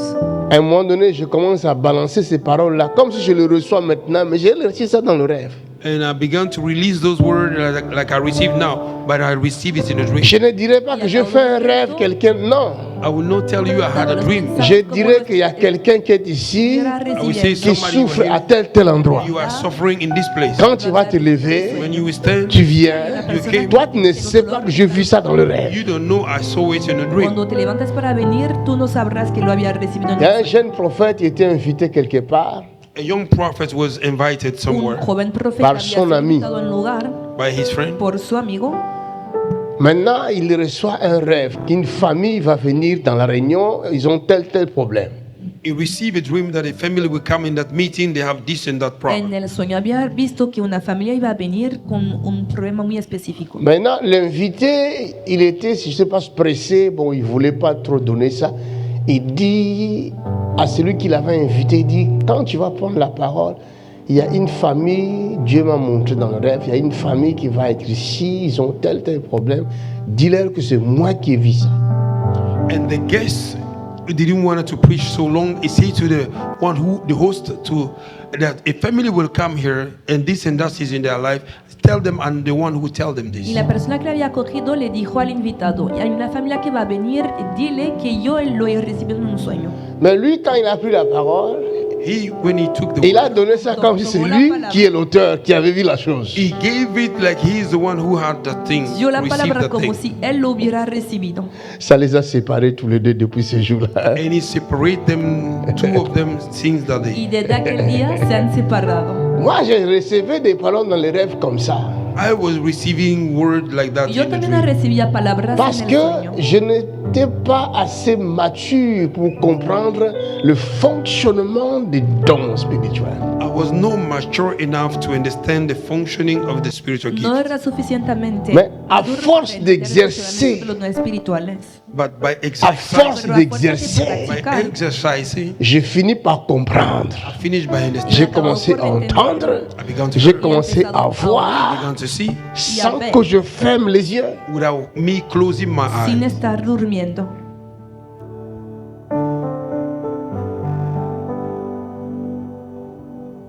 À un moment donné, je commence à balancer ces paroles-là, comme si je les reçois maintenant, mais j'ai reçu ça dans le rêve. And I began to release those words like I receive now, but I receive it in a dream. Je ne dirais pas que je fais un rêve, quelqu'un, non. I will not tell you I had a dream. Je dirais qu'il y a quelqu'un qui est ici, Era I will say qui somebody you souffre are à here, tel endroit. you are suffering in this place. Quand tu vas te lever, When you stand, tu viens. you came. Toi, tu ne sais pas que j'ai vu ça dans le rêve. You don't know I saw it in a dream. Cuando te levantes para venir, tú no sabrás que lo había recibido en Il y a un el sueño. jeune prophète qui était invité quelque part A young prophet was invited Un somewhere joven profeta Par había son sido ami. invitado a un lugar by his friend. por su amigo. Maintenant, il reçoit un rêve qu'une famille va venir dans la réunion, ils ont tel problème. He received a dream that a family will come in that meeting, they have this and that En problem. el sueño había visto que una familia iba a venir con un problema muy específico. Maintenant, l'invité, il était, si je ne sais pas, pressé, bon, il ne voulait pas trop donner ça. Il dit à celui qui l'avait invité, il dit, quand tu vas prendre la parole, il y a une famille, Dieu m'a montré dans le rêve, il y a une famille qui va être ici, ils ont tel problème. Dis-leur que c'est moi qui ai vu ça. And the guest didn't want to preach so long. He said to the one who, the host, to that a family will come here and that is in their life. Tell them, I'm the one who tell them this. Y la persona que le había acogido le dijo al invitado, y hay una familia que va a venir, dile que yo lo he recibido en un sueño. Mais lui, quand il a pris la parole, When he took the il a word, donné ça comme si c'est lui qui est l'auteur, qui avait vu la chose. he gave it like he's the one who had the thing, Dio la received palabra the como thing. si él lo hubiera recibido. Ça les a séparés tous les deux depuis ces jours-là. And he separated them, two of them, since that Y day. desde aquel día se han separado. Moi, j'ai reçu des paroles dans les rêves comme ça. I was receiving word like that Y yo in the también dream. recibía palabras Parce en el que sueño. je n'étais pas assez mature pour comprendre le fonctionnement des dons spirituels. I was not mature enough to understand the functioning of the spiritual No gift. era suficientemente Mais à maduro force para entender d'exercer, los dones espirituales. But by à force exercising, Pero a fuerza de d'exercer, by exercising, j'ai fini par comprendre. I finished by J'ai understanding. commencé à entendre, I began to j'ai hear, commencé à I voir began to see, sans que je ferme les yeux. without me closing my Sin eyes. estar durmiendo.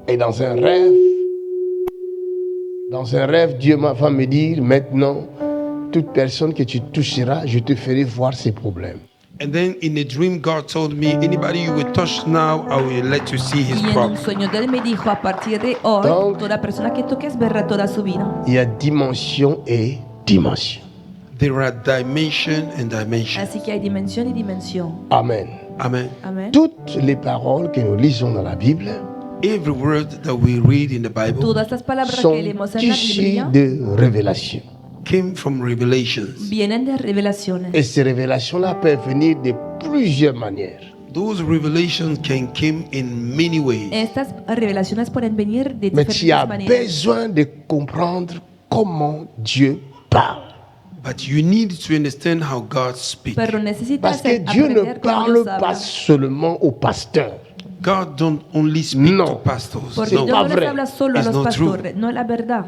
Et dans un rêve, Dieu va me dire, maintenant, toute personne que tu toucheras, je te ferai voir ses problèmes. And then in a dream, God told me, anybody you will touch now, I will let you see his Y en un problem. sueño de él me dijo, a partir de hoy, Donc, toda persona que toques verá toda su vida. Il y a dimension et dimension. There are dimension and dimension. Así que hay dimensión y dimensión. Amen. Amen. Amén. Toutes les paroles que nous lisons dans la Bible Every word that we read in the Bible Todas estas palabras sont que leemos en la issues Biblia de révélation. came from revelations. vienen de revelaciones. Et ces révélations-là peuvent venir de plusieurs manières. Those revelations can come in many ways. Estas revelaciones pueden venir de Mais tu as diferentes maneras. besoin de comprendre comment Dieu parle. But you need to understand how God speaks. Pero necesitas Parce que Dieu ne aprender cómo parle Dios pas habla. seulement aux pasteurs. God don't only speak Non. to pastors. Porque C'est Dios pas no les vrai. habla solo a It's los not true. pastores, no es la verdad.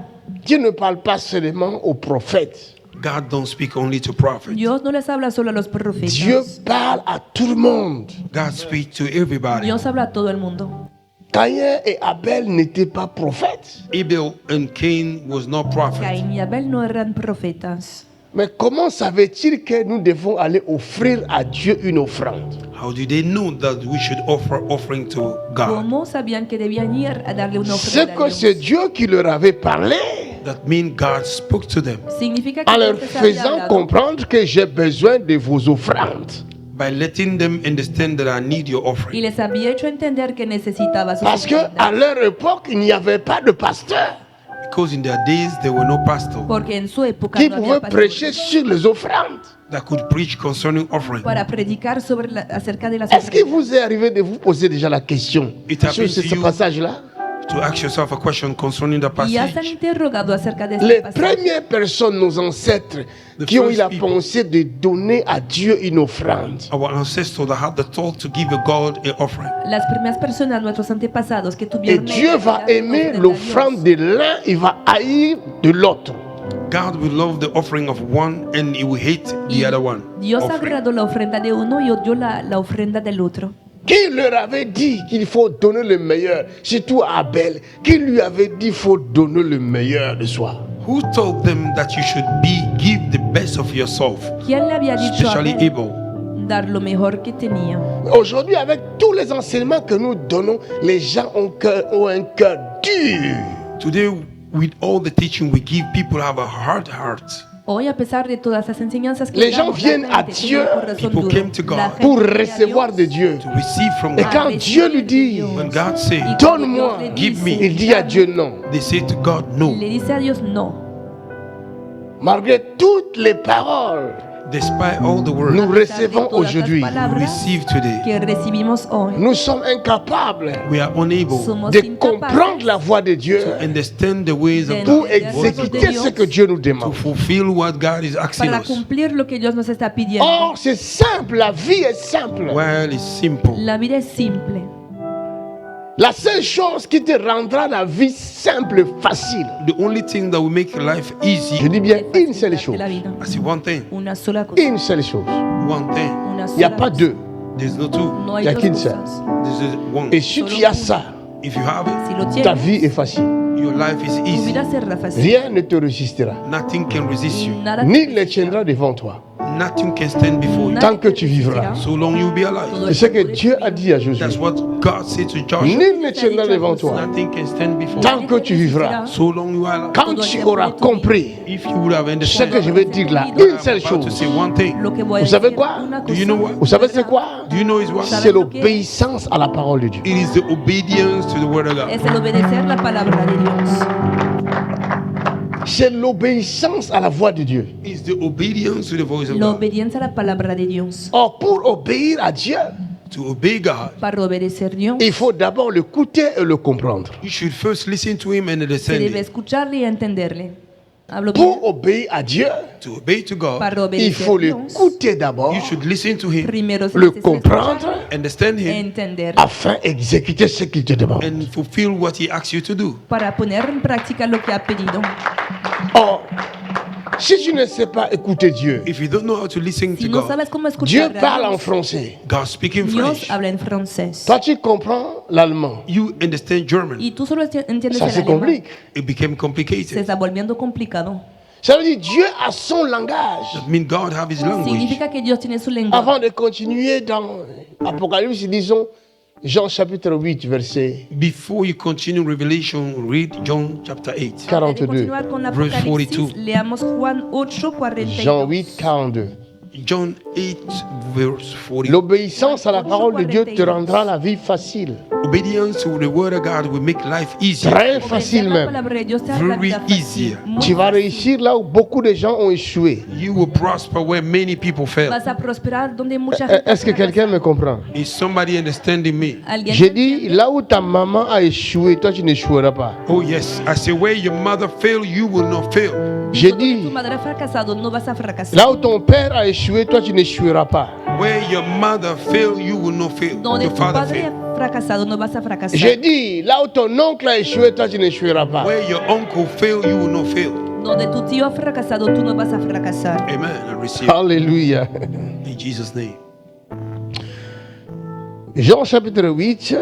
Dieu ne parle pas seulement aux prophètes. God don't speak only to prophets. Dios no les habla solo a los profetas. Dieu parle à tout le monde. God speaks to everybody. Dios habla a todo el mundo. Caïn et Abel n'étaient pas prophètes. Abel and Cain was not prophets. Caín y Abel no eran profetas. Mais comment savait-il que nous devons aller offrir à Dieu une offrande? How do they know that we should offer offering to God? ¿Cómo sabían que debían ir a darle una C'est ofrenda que a c'est Dios? Dieu qui leur avait parlé That means God spoke to them Significa que en leur Dios les había faisant hablado, comprendre que j'ai besoin de vos offrandes. by letting them understand that I need your y offering. les había hecho entender que necesitaba sus Parce qu'à ofrendas. leur époque, il n'y avait pas de pasteur Because in their days there were no pastor Porque en su época qui no había pouvait prêcher pastores sur les offrandes. that could preach concerning offering. para predicar acerca de las Est-ce qu'il ofrendas. vous est arrivé de vous poser déjà la question It sur happened ce to you. passage-là? To ask yourself a question concerning the Y ya se han passage. interrogado acerca de Les este pasaje. premières personnes, nos ancêtres, The qui ont eu first la people. pensée de donner à Dieu une offrande. Our ancestors that had the thought to give a God an offering. Las primeras personas, nuestros antepasados, que Et tuvieron Dieu la va idea de aimer ofrendar a l'offrande Dios. de l'un, il va haïr de l'autre. God will love the offering of one and he will hate the Y other one. Dios offering. agradó la ofrenda de uno y odió la ofrenda del otro. Qui leur avait dit qu'il faut donner le meilleur, surtout à Abel, qui lui avait dit qu'il faut donner le meilleur de soi. Who told them that you should give the best of yourself? ¿Quién le había dicho a Especially Abel Abel. dar lo mejor que tenía? Aujourd'hui, avec tous les enseignements que nous donnons, les gens ont un cœur dur. Today, with all the teaching we give, people have a hard heart. Hoy, a pesar de todas las enseñanzas que Les gens damos, viennent la à gente Dieu, tiene un corazón people duro. came to God La gente pour viene a recevoir de Dios Dieu. To receive from Et God. quand Dieu lui dit, When God says, y cuando donne-moi, Dios le give dice, me. il dit à Dieu non. they say to God, no. Le dice a Dios no. Malgré toutes les paroles Despite all the words nous A pesar de recevons todas las aujourd'hui, we palabras receive today, que recibimos hoy, nous sommes incapables we are unable somos de incapaces comprendre la voix de Dieu to understand the ways of pour God, exécuter ce que Dieu nous to demande. fulfill what God is asking para us. cumplir lo que Dios nos está pidiendo. Or, c'est simple, la vie est simple. Well, it's simple. La vida es simple. La seule chose qui te rendra la vie simple, facile. The only thing that will make life easy. Je dis bien une seule chose. I see one thing. Una sola cosa. Une seule chose. One thing. Una Il n'y a sola pas cosa. deux. There's no two. No Il hay n'y a dos qu'une seule. cosas. There's one. Et si tu as ça, If you have it, Si lo ta tienes, vie est facile. your life is tu easy. vida será fácil. Rien ne te résistera. Nothing can resist you. Nada Ni te ne tiendra devant toi. Nothing can stand before you. Nada Tant que te tu vivras. So long you'll be alive. Todo C'est el ce que tiempo Dieu a dit à That's Josué. what God said to Joshua. Nul ne tiendra devant toi. Nothing can stand before Tant you. que tu vivras. So long you are alive. Quand tu auras compris If you would have ce understood que je vais dire là, what une seule I'm about to chose. say, one thing. Lo que voy a Vous savez decir, quoi? una Do you know what? Vous savez c'est quoi? Do you know is what? C'est l'obéissance à la parole de Dieu. It is the obedience to the word of God. Es el obedecer la palabra de Dios. C'est l'obéissance à la voix de Dieu. It's the obedience to the voice of La God. obediencia a la palabra de Dios. Or, pour obéir à Dieu, To obey God, Para obedecer Dios, il faut d'abord l'écouter et le comprendre. you should first listen to Him and se understand debe Him. escucharle y entenderle. Hablo bien. Pour obéir à Dieu, To obey to God, Para il obedecer faut Dios, l'écouter d'abord, you should listen to Him, primero se le necesita comprendre, understand Him, entender afin d'exécuter ce qu'il te demande. and fulfill what He asks you to do. para poner en práctica lo que ha pedido. Or, si tu ne sais pas écouter Dieu, If you don't know how to listen Si to no God, sabes cómo Dieu escuchar parle a en Dios, français. God speaking Dios French. habla en francés. Toi, tu comprends l'allemand. You understand German. Y tú solo entiendes Ça el se alemán. complique. It became Se complicated. está volviendo complicado. Ça veut dire Dieu a son langage. That means God have His language. Significa que Dios tiene su lengua. Avant de continuer dans Apocalypse, disons Jean chapitre 8, verset Before you continue Revelation, read John chapter 8. Antes de 42. continuar con Verse Apocalipsis, 42. leamos Juan 8, 42. Jean 8, 42. John 8, verse 40. L'obéissance à la parole de Dieu te rendra la vie facile. Obedience to the word of God will make life easier. Très Obedecer facile la même. palabra de Dios te hará la Very vida fácil. easier. Muy Tu vas fácil. réussir là où beaucoup de gens ont échoué. You will prosper where many people fail. Vas a prosperar donde mucha gente Est-ce que ha quelqu'un me fracasado. comprend? Is somebody understanding me? ¿Alguien J'ai me dit, entiende? là où ta maman a échoué, toi tu n'échoueras pas. Oh yes. I say where your mother failed, you will not fail. J'ai Donde tu dit, madre ha fracasado, no vas a fracasar. là où ton père a échoué, toi tu n'échoueras pas. Where your mother failed, you will not fail. Donde Your tu father padre failed. ha fracasado, no vas a fracasar. J'ai dit, là où ton oncle a échoué, toi tu n'échoueras pas. Where your uncle failed, you will not fail. Donde tu tío ha fracasado, tú no vas a fracasar. Amen. I receive Alléluia. in Jesus' name. Jean chapitre 8,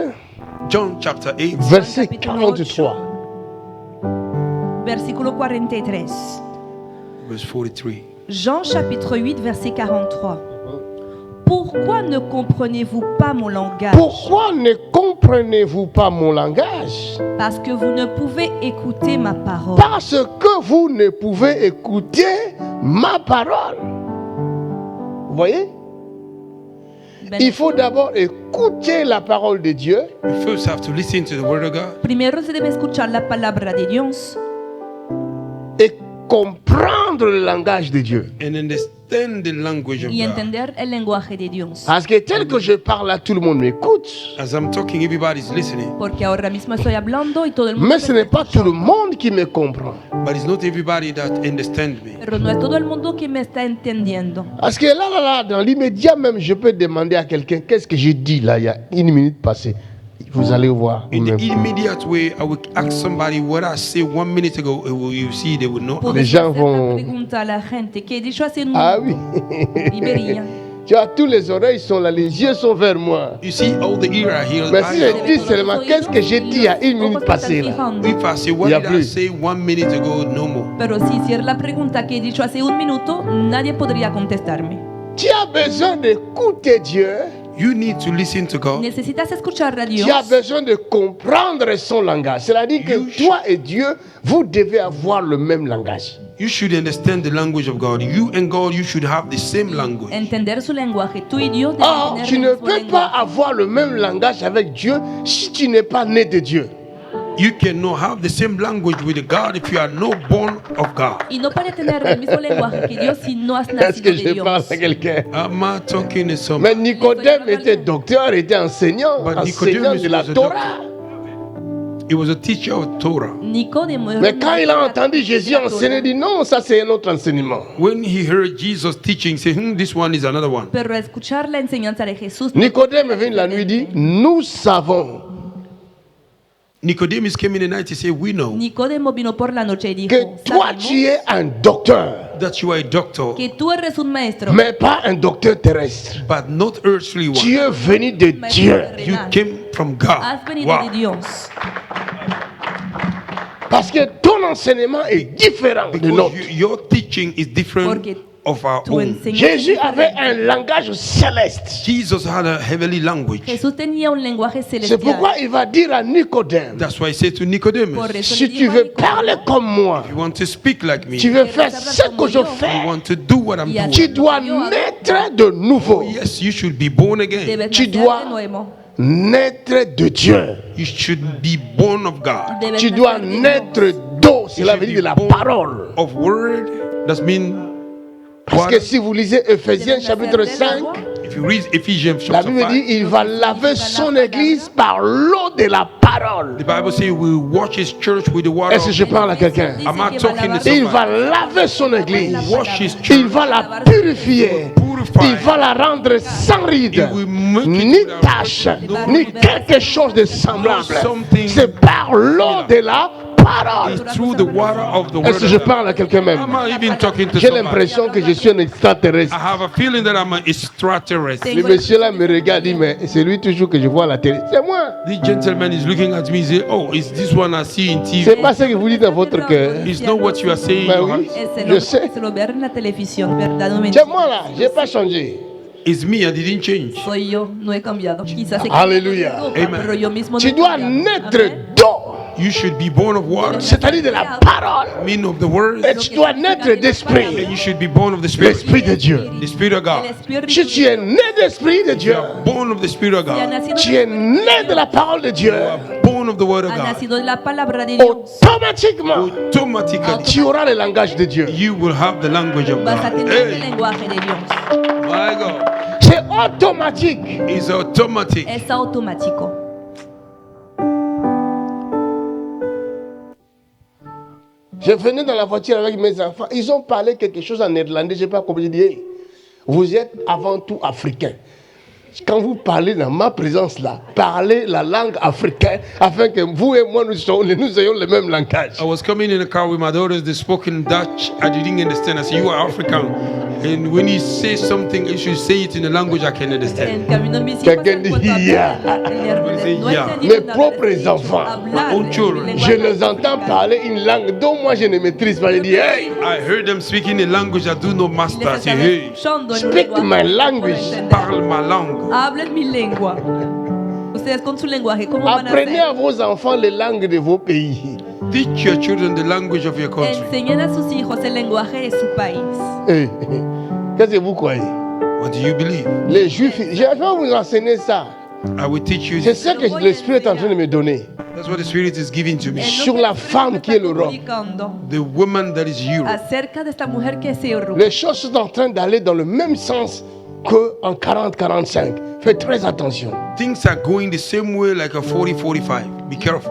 John chapter 8, verset Capítulo 43. Versículo 43. verse 43. Jean chapitre 8, verset 43. Pourquoi ne comprenez-vous pas mon langage? Pourquoi ne comprenez-vous pas mon langage? Parce que vous ne pouvez écouter ma parole. Parce que vous ne pouvez écouter ma parole. Vous voyez? Ben, Il faut d'abord écouter la parole de Dieu You first have to listen to the word of God primero se debe escuchar la palabra de Dios et comprendre le langage de Dieu. and understand the language of y God. entender el lenguaje de Dios. Parce que tel que je parle là, tout le monde m'écoute. As I'm talking, everybody's listening, Porque ahora mismo estoy hablando y todo el mundo Mais me ce n'est está pas tout le monde qui me comprend. but it's not everybody that understands me. Pero no es todo el mundo que me está entendiendo. Parce que là, dans l'immédiat même, je peux demander à quelqu'un, qu'est-ce que j'ai dit là, il y a une minute passée. Vous allez voir. In the vous-même. immediate way, I will ask somebody what I said 1 minute ago. You see, they will know. Puedes Les gens hacer vont- la pregunta a la gente que he dicho hace un Ah oui. y verían. Tu vois, tous les oreilles sont là, les yeux sont vers moi. You see, all the ear are here. Mais si eyes je are dis open. seulement, qu'est-ce que j'ai dit il y a une minute passée là? If I say, what Il y a did I plus. say 1 minute ago? No more. Pero si hiciera la pregunta que he dicho hace un minuto, nadie podría contestarme. Tu as besoin d'écouter Dieu. You need to listen to God. Necesitas escuchar a Dios. Tu as besoin de comprendre son langage. C'est-à-dire que You toi et Dieu, vous devez avoir le même langage. You should understand the language of God. You and God, you should have the same language. Entender su lenguaje. Tú y Dios deben Or, tener tu el ne mismo peux pas lenguaje. avoir le même langage avec Dieu si tu n'es pas né de Dieu. You cannot have the same language with God if you are not born of God. Y no puedes tener el mismo lenguaje que Dios si no has Est-ce nacido que de je parle Dios. à quelqu'un? Am I talking to Mais somebody? Nicodème était docteur, était enseignant, But enseignant Nicodemus de la was a Torah. He was a teacher of Torah. Nicodemo era Mais un quand il a maestro entendu de Jésus la Torah. enseigner, il dit non, ça c'est un autre enseignement. When he heard Jesus teaching, he said, this one is another one. Pero al escuchar la enseñanza de Jesús, Nicodème est venu la nuit, dit, nous savons Nicodemus came in the night. He said, "We know Nicodemo vino por la noche y dijo, que toi "Sabemos tu es un docteur, that you are a doctor, que tú eres un maestro, mais pas un docteur terrestre. but not earthly one. Tu es venu de maestro Dieu. You terrenal. came from God." Has venido Wow. de Dios. Parce que ton enseignement est différent de Because notre. your teaching is different Porque of our tu own. enseñanza Jésus es avait diferente. un langage céleste. Jesus had a heavenly language. Jesús tenía un lenguaje C'est celestial. pourquoi il va dire à Nicodème, That's why I said to Nicodemus, Por eso si le tu dijo a veux Nicodemo, parler comme moi, you want to speak like me, tu you veux faire ce que je fais, want to do what I'm Y doing. tu dois naître de nouveau. Yes, you should be born again. debes Tu nacer dois- de nuevo. Naître de Dieu. You should be born of God. Debes Tu dois nacer de naître Dios. d'eau. You Cela should veut be dire de la born parole. of word. That means Parce que water. si vous lisez Ephésiens Debes chapitre nacer del 5, agua. If you read Ephesians la chapter Bible dit 5, il va laver son église par l'eau de la parole. the Bible says we will wash his church with the water. Est-ce que je parle à quelqu'un? Dice I'm not que va a talking lavar to Il su- va laver son église. Wash his Il church. va la purifier. Il va la rendre sans ride, He will make it ni without tache, no ni quelque chose de semblable. something C'est par l'eau de la parole. It's through the water of the Est-ce word que je of God. parle à quelqu'un même? I'm not even talking to J'ai somebody. l'impression que je suis un extraterrestre. I have a feeling that I'm an extraterrestre. Le monsieur là me regarde, dit, mais c'est lui toujours que je vois à la télé. C'est moi. This gentleman is looking at me and say, "Oh, is this one I see in C'est TV?" pas ce que vous dites dans votre cœur. It's not what you are saying. Ben in your oui. heart. Es Je sais. se lo ver en la televisión, ¿verdad? No me C'est moi là, j'ai pas changé. It's me. I didn't change. Soy yo, no he cambiado. Quizás he Aleluya. cambiado de ropa, Amen. pero yo mismo no Tu he dois cambiado. naître Amén. d'eau, You should be born of water, c'est-à-dire de la parole. mean of the word, Et tu dois naître and d'esprit, you should be born of the Spirit, l'esprit de Dieu. the Spirit of God. El Espíritu Si tu es né d'esprit de You Dieu, are born of the Spirit of ha God. nacido tu de- es né de la parole de Dieu, Born of the Word of ha God. nacido de la palabra de Dios. automatiquement, Automatically, tu auras le langage de Dieu. you will have the language of Vas a God. tener el Hey, lenguaje de Dios. my God, C'est automatique. it's automatic. Es automático. Je venais dans la voiture avec mes enfants. Ils ont parlé quelque chose en néerlandais. Je n'ai pas compris. J'ai dit, hey, vous êtes avant tout africain. Quand vous parlez dans ma présence là, parlez la langue africaine afin que vous et moi nous ayons le même langage. I was coming in a car with my daughters. They spoke in Dutch. I didn't understand. I said, "You are African, and when you say something, you should say it in a language I can understand." En camino en mis hijos Quelqu'un se encuentra dit, ya. hablando en neerlandés. No Ya. entendí Mes nada, propres les he dicho enfants, hablar my own en children. mi Je lenguaje les entends africano. parler une langue dont moi je ne maîtrise pas. Je dis, hey, I heard them speaking a language I do not Les master. I say, estaba "Hey, escuchando en un speak lenguaje my que no puedo language. entender. parle ma langue." Hablen mi lengua. Ustedes con su lenguaje, ¿cómo van a apprenez à hacer? vos enfants les langues de vos pays. Teach your children the language of your country. Enseñen a sus hijos el lenguaje de su país. Hey, qu'est-ce que vous croyez? What do you believe? Les juifs, je vais vous enseigner ça. I will teach you. C'est ce que l'Esprit est en train de me donner. That's what the Spirit is giving to me. Es lo Sur que la el Espíritu femme me qui está est l'Europe. comunicando The woman that is you. acerca de esta mujer que es Europa. Les choses sont en train d'aller dans le même sens qu'en 40-45. Faites très attention. Things are going the same way like a 40-45. Be careful.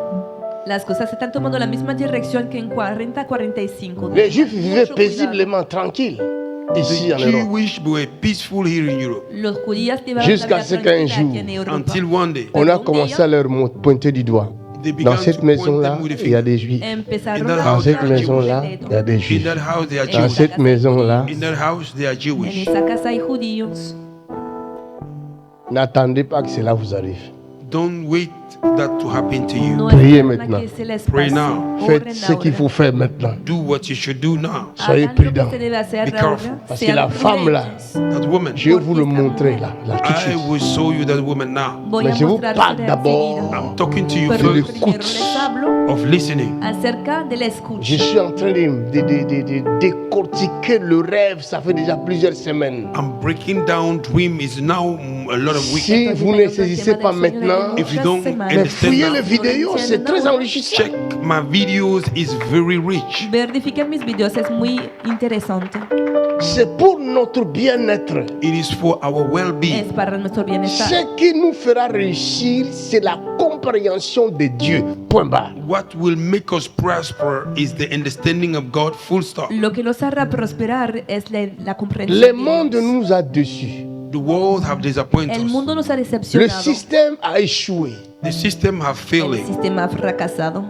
Las cosas se están tomando la misma dirección que en 40-45. Les Juifs vivaient Mucho cuidado. paisiblement, tranquilles, ici en The Europe. Jewish were peaceful here in Europe Los judíos llevaban Jusqu'à la ce vida qu'un tranquila jour, aquí en Europa. until one day On a commencé à leur pointer du doigt. they began Dans cette to point maison-là, them with a il y a finger. des Juifs. Empezaron In that a Dans house, cette apuntar con maison-là, el dedo. il y a des In Juifs. that house they are En Dans Jewish. esa cette maison-là, In that house they are En Jewish. esa casa hay judíos. n'attendez pas que cela vous arrive. Don't wait that to happen to you. No Priez esperen a maintenant. que se les Pray pase. now. Faites Oren ce qu'il ahora. faut faire maintenant. Do what you should do now. Soyez Hagan lo que prudents. se debe hacer Be ahora. careful. Parce que Sean la femme là, prudentes. That woman, je vais vous le montrer là, là tout de I suite. will show you that woman now. Voy Mais a je vous mostrársela parle enseguida. d'abord I'm talking to you Pero de first primero les hablo of listening. acerca de la Je escucha. suis en train de décortiquer le rêve, ça fait déjà plusieurs semaines. I'm breaking down dream is now a lot of weeks. Si vous ne saisissez pas maintenant, If you don't mais understand fouillez les now, vidéos, c'est très enrichissant. check my videos is very rich. Verifiquen mis videos, es muy interesante. C'est pour notre bien-être. It is for our well-being. Es para nuestro bienestar. Ce qui nous fera réussir, c'est la compréhension de Dieu. Point barre. What will make us prosper is the understanding of God, full stop. Lo que nos hará prosperar es la comprensión. Le de monde Dios. nous a déçus. The world have disappointed El us. mundo nos ha Le decepcionado. système a échoué. The system have El failed. sistema ha fracasado.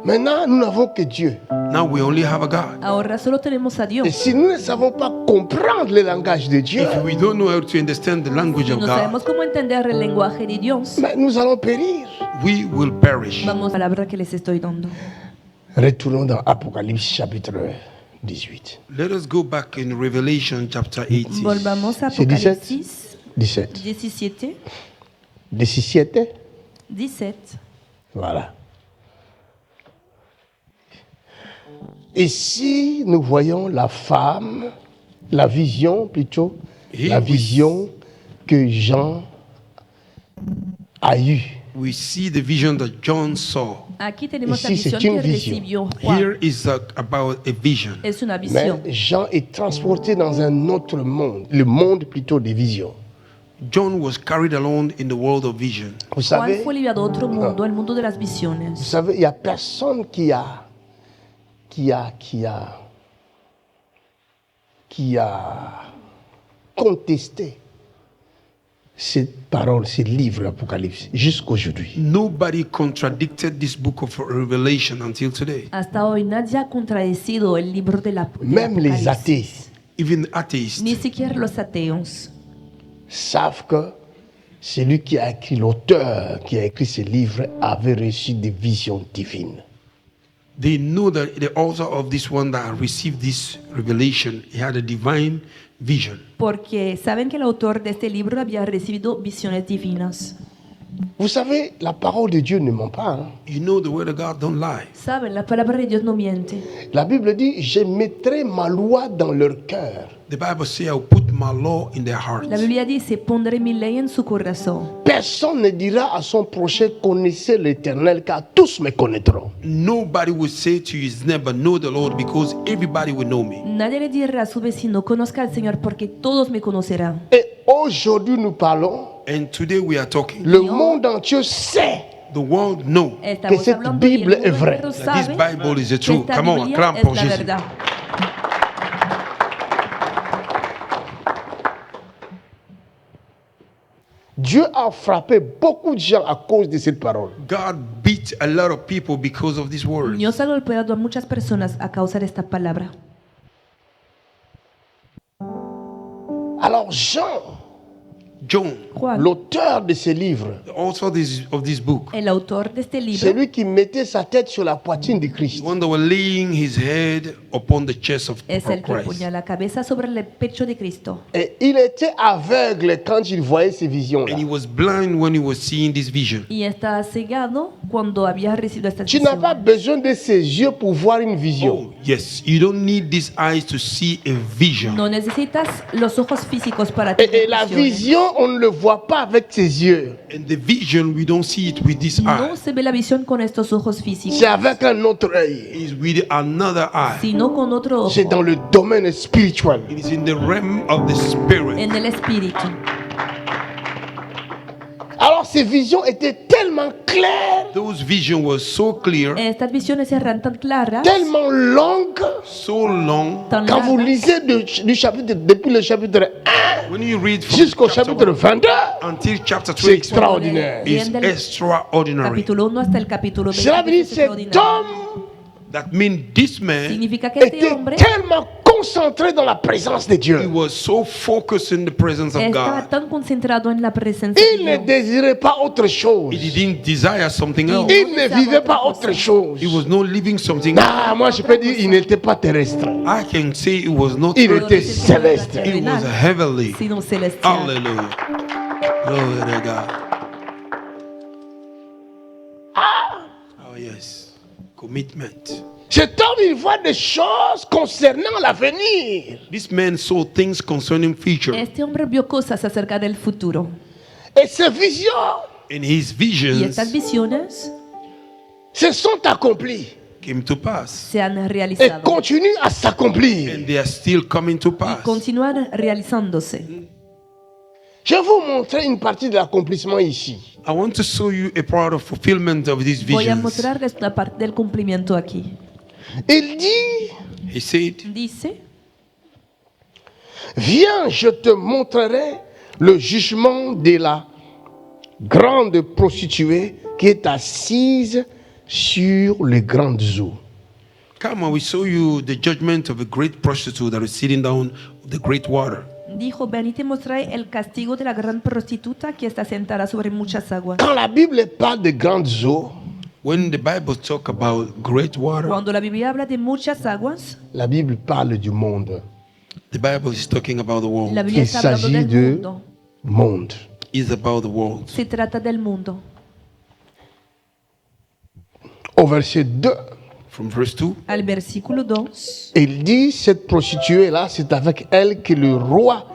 Maintenant, nous n'avons que Dieu. Now we only have a God. Ahora solo tenemos a Et Dios. si nous ne savons pas comprendre le langage de Dieu, If we don't know how to understand the language Si of no sabemos God, cómo entender el lenguaje de Dios, mais nous allons périr. we will perish. vamos a la palabra que les estoy dando. Retournons dans Apocalypse chapitre 18. Let us go back in Revelation chapter 18. Volvamos a C'est 17? Apocalipsis 17. 17. 17. 17. Voilà. Ici, nous voyons la femme, la vision plutôt, la vision que Jean a eue. We see the vision that John saw. Aquí tenemos la Ici, visión c'est une que vision. recibió Juan. Here is about a vision. Es una Mais visión. Jean est transporté dans un autre monde, le monde plutôt des visions. John was carried along in the world of vision. Vous Juan savez, fue enviado a otro mundo, el mundo de las visiones. vous savez, il n'y a personne qui a contesté cette parole, ce livre l'Apocalypse, jusqu'aujourd'hui. Nobody contradicted this book of Revelation until today. Hasta hoy nadie ha contradecido el libro de la Même les athées Even atheists Ni siquiera los ateos savent que celui qui a écrit, l'auteur qui a écrit ce livre, avait reçu des visions divines. they know that the author of this one that received this revelation, he had a divine vision. porque saben que el autor de este libro había recibido visiones divinas. Vous savez, la parole de Dieu ne ment pas. Hein. You know the word of God don't lie. Saben, la palabra de Dios no miente. La Bible dit, je mettrai ma loi dans leur cœur. The Bible says, I'll put my law in their hearts. La Biblia dice, pondré mi ley en su corazón. Personne ne dira à son prochain, connaissez l'Éternel, car tous me connaîtront. Nobody will say to his neighbor, know the Lord, because everybody will know me. Nadie le dirá a su vecino, conozca al Señor, porque todos me conocerán. Et aujourd'hui, nous parlons, And today we are talking. le monde entier sait The world know Estamos cette hablando y el Bible mundo est vraie. entero that this sabe Bible is the que truth. esta Come on, Biblia clap es for la Jesus. verdad. Dieu a frappé beaucoup de gens à cause de cette parole. God beat a lot of people because of this word. Dios ha golpeado a muchas personas a causa de esta palabra. Alors Jean, John, Juan, l'auteur de ce livre, the author of this book, el autor de este libro, celui qui mettait sa tête sur la poitrine de Christ, the one that was laying his head upon the chest of es el que Christ. ponía la cabeza sobre el pecho de Cristo. et il était aveugle quand il voyait ces visions-là. And he was blind when he was seeing this vision. Y estaba cegado cuando había recibido esta Tu n'as pas visión. besoin de ses yeux pour voir une vision. Oh, yes, you don't need these eyes to see a vision. No necesitas los ojos físicos para Et tener la visiones. vision, on ne le voit pas avec ses yeux. And the vision, we don't see it with this eye. No se ve la visión con estos ojos físicos, C'est avec un autre œil. It is with another eye. sino con otro ojo, C'est dans le domaine spirituel. It is in the realm of the spirit. en el espíritu. Alors ces visions étaient tellement claires, Those visions were so clear, Estas visiones eran tan claras, tellement longues. so long. tan Quand vous largas, lisez du chapitre, depuis le chapitre 1 When you read from jusqu'au chapter chapitre 1 22, until chapter c'est 20, extraordinaire. is extraordinary. capítulo 1 hasta el capítulo 20. Cela veut dire es cet extraordinario. homme That means this man, Significa que este était hombre tellement concentré dans la présence de he Dieu. was so focused in the presence of estaba God. tan concentrado en la presencia de Il ne Dios. désirait pas autre chose. He didn't desire something else. Il ne vivait pas autre chose. He was not living something else. Ah, moi je peux dire, il n'était pas terrestre. I can say it was not Il earthly. était céleste. It was heavenly. Sino celestial. Hallelujah. Glory to God. Oh yes. Commitment. Cet homme, il voit des choses concernant l'avenir. This man saw things concerning future. Este hombre vio cosas acerca del futuro. Et ces visions And his Y estas visions visiones se sont accomplies came to pass. se han et realizado continuent à s'accomplir. And they are still coming to y pass. continúan realizándose. Je vais vous montrer une partie de l'accomplissement ici. I want to show you a part of fulfillment of these Voy a visions. mostrarles una parte del cumplimiento aquí. Il dit, He said, Dice, viens, je te montrerai le jugement de grande prostituée qui est assise sur les grandes eaux. Come on, we show you the judgment of a great prostitute that is sitting down the great water. Dijo, ven y te mostraré el castigo de la gran prostituta que está sentada sobre muchas aguas. Quand la Bible parle de grandes eaux, When the Bible talk about great water, Cuando la Biblia habla de muchas aguas, la Bible parle du monde. the Bible is talking about the world. la Biblia Il está hablando s'agit del de mundo. monde. It's about the world. Se trata del mundo. Au verset 2, From verse 2, Al versículo 2, il dit, cette prostituée-là, c'est avec elle que le roi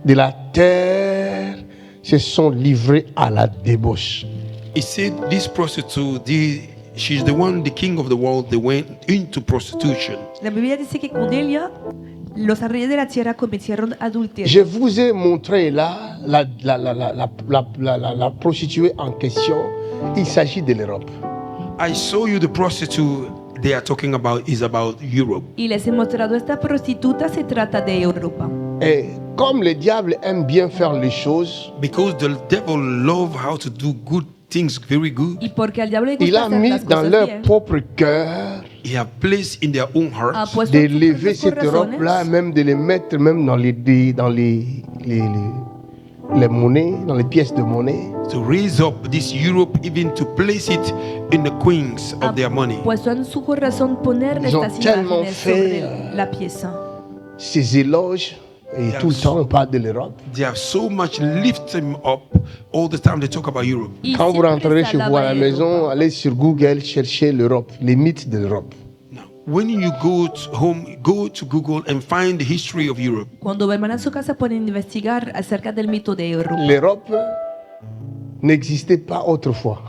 de la terre se sont livrés à la débauche. it said this prostitute, she's the one, the king of the world, they went into prostitution. la Biblia dice que con ella los reyes de la tierra cometieron adulterio. Je vous ai montré là la prostituée en question. Il s'agit de l'Europe. I saw you the prostitute they are talking about is about Europe. Y les he mostrado esta prostituta, se trata de Europa. Et comme le diable aime bien faire les choses, Because the devil love how to do good things very good. Y porque al diablo le il gusta a hacer mis las dans cosas leur bien, propre cœur He have placed in their own ha hearts puesto en sus d'élever propios cette Europe-là, corazones même de les mettre même dans les monnaies, dans les pièces de monnaie. to raise up this Europe, even to place it in the coins of their money. puesto en su corazón poner Ils ont estas tellement imágenes fait, sobre la pieza. Ces éloges, et tout le temps on parle de l'Europe. They have so much lift him up all the time. They talk about Europe. Y Quand vous siempre rentrerez se chez vous à la alaba maison, Europa. allez sur Google, cherchez l'Europe, les mythes de l'Europe. Now, when you go to home, go to Google and find the history of Europe. Cuando van a su casa pueden investigar acerca del mito de Europa. L'Europe n'existait pas autrefois.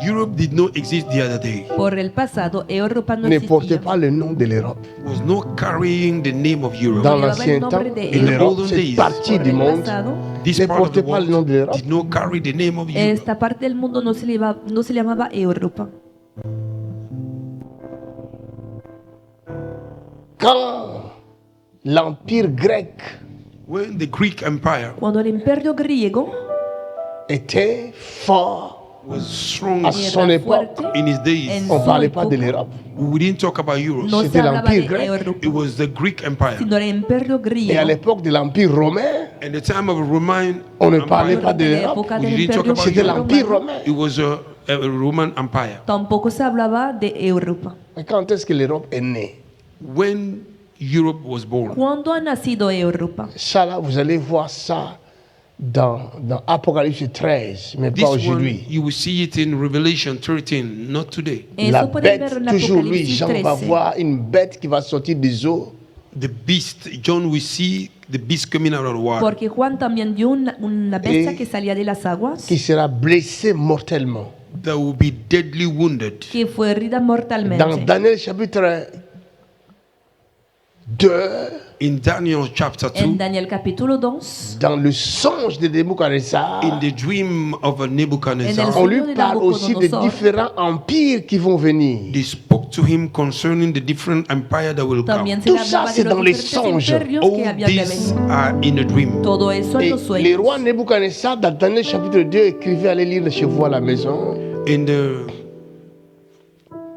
Europe did not exist the other day. Por el pasado, Europa no Ne portait existía. pas le nom de l'Europe. Was not carrying the name of Europe. Dans llevaba l'ancien el temps, nombre de l'Europe, olden cette days. partie Por du el monde, pasado, This ne part of the portait pas le nom world de l'Europe. did not carry the name of Europe. esta parte del mundo no se llamaba Europa. Quand l'Empire grec When the Greek Empire Cuando el imperio griego était fort was strong à son era époque, fuerte, in his days, en on ne su parlait pas de época, l'Europe. we didn't talk about Europe. no se C'était hablaba l'Empire de grec. Europa, It was the Greek Empire. sino el imperio Et à griego. l'époque de l'Empire romain, In the time of Roman on ne parlait Empire, pas de En la l'Europe. época We del didn't talk imperio about C'était Europe. l'Empire romano, romain. It was a Roman Empire. tampoco se hablaba de Europa. Mais quand est-ce que l'Europe est née? When Europe was born, ¿Cuándo ha nacido Europa? Ça là, vous allez voir ça dans Apocalypse 13, mais this pas one aujourd'hui. you will see it in Revelation 13, not today. La Eso pueden bête, ver en toujours lui, Apocalipsis Jean va 13. voir une bête qui va sortir des eaux. The beast, John will see the beast coming out of the water. Porque Juan también vio una bestia Y- que salía de las aguas, qui sera blessé mortellement. That will be deadly wounded. que fue herida Dans mortalmente. Daniel chapitre 2, In Daniel chapter 2, En Daniel capítulo 2, dans le songe de Nebuchadnezzar, in the dream of a En Nebuchadnezzar, el on lui sueño de parle aussi des Nabucodonosor, différents empires qui vont venir. they spoke to him concerning the different empire that will come. también se Tout le ça, hablaba c'est de dans los les diferentes songes. imperios que All habían de these venir. are in a dream. Todo eso en Et los le sueños. roi Nebuchadnezzar, dans Daniel chapitre 2, écrivait, allez lire chez vous à la maison. In the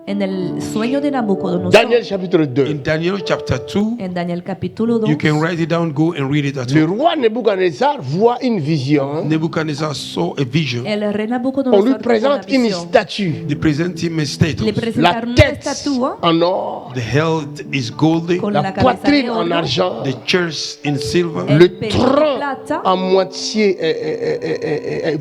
En el sueño de Nabucodonosor, Daniel chapitre 2. in Daniel chapter 2, en Daniel capítulo 2, you can write it down, go and read it at Le home. roi Nebuchadnezzar voit une vision. Nebuchadnezzar saw a vision. el rey On lui Nabucodonosor tuvo una présente une visión. statue. They present him a Le status. La presentaron una tête estatua en or, The head is golden, con la la cabeza poitrine de en oro, argent, the chest in silver, El le pecho de tronc plata, en moitié,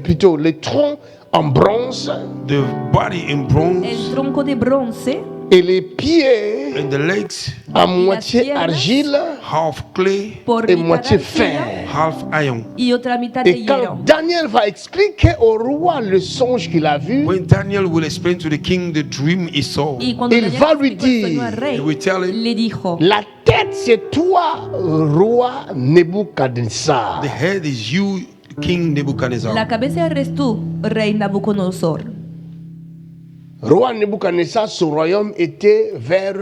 plutôt le tronc en bronze the body in el bronze, tronco de bronce et les pieds and the legs en moitié piernas, argile half clay, por et mitad moitié arcilla fer. half iron. y otra mitad de Et quand hierro. Daniel va expliquer au roi le songe qu'il a vu, When Daniel will explain to the king the dream he saw, Y cuando Il Daniel va lui explicó el sueño dire, al rey, he will tell him, le dijo, la tête c'est toi, roi Nebuchadnezzar. the head is you, King la Nebuchadnezzar. cabeza eres tú, rey Nabucodonosor. Roi Nebuchadnezzar, son royaume était vers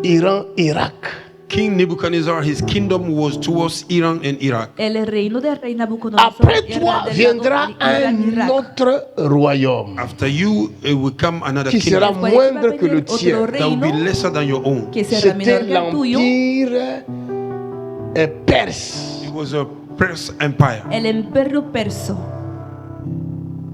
Iran, Irak. King Nebuchadnezzar, his kingdom was towards Iran and Iraq. El reino del rey Nabucodonosor Après era toi del viendra lado de Irán, un Irak. autre royaume After you, it will come another qui kingdom sera Después de ti va a moindre que venir le otro tien. that will be reino lesser than your own. que será menor C'était que el tuyo. l'empire perse. It was a Persian empire. El imperio perso.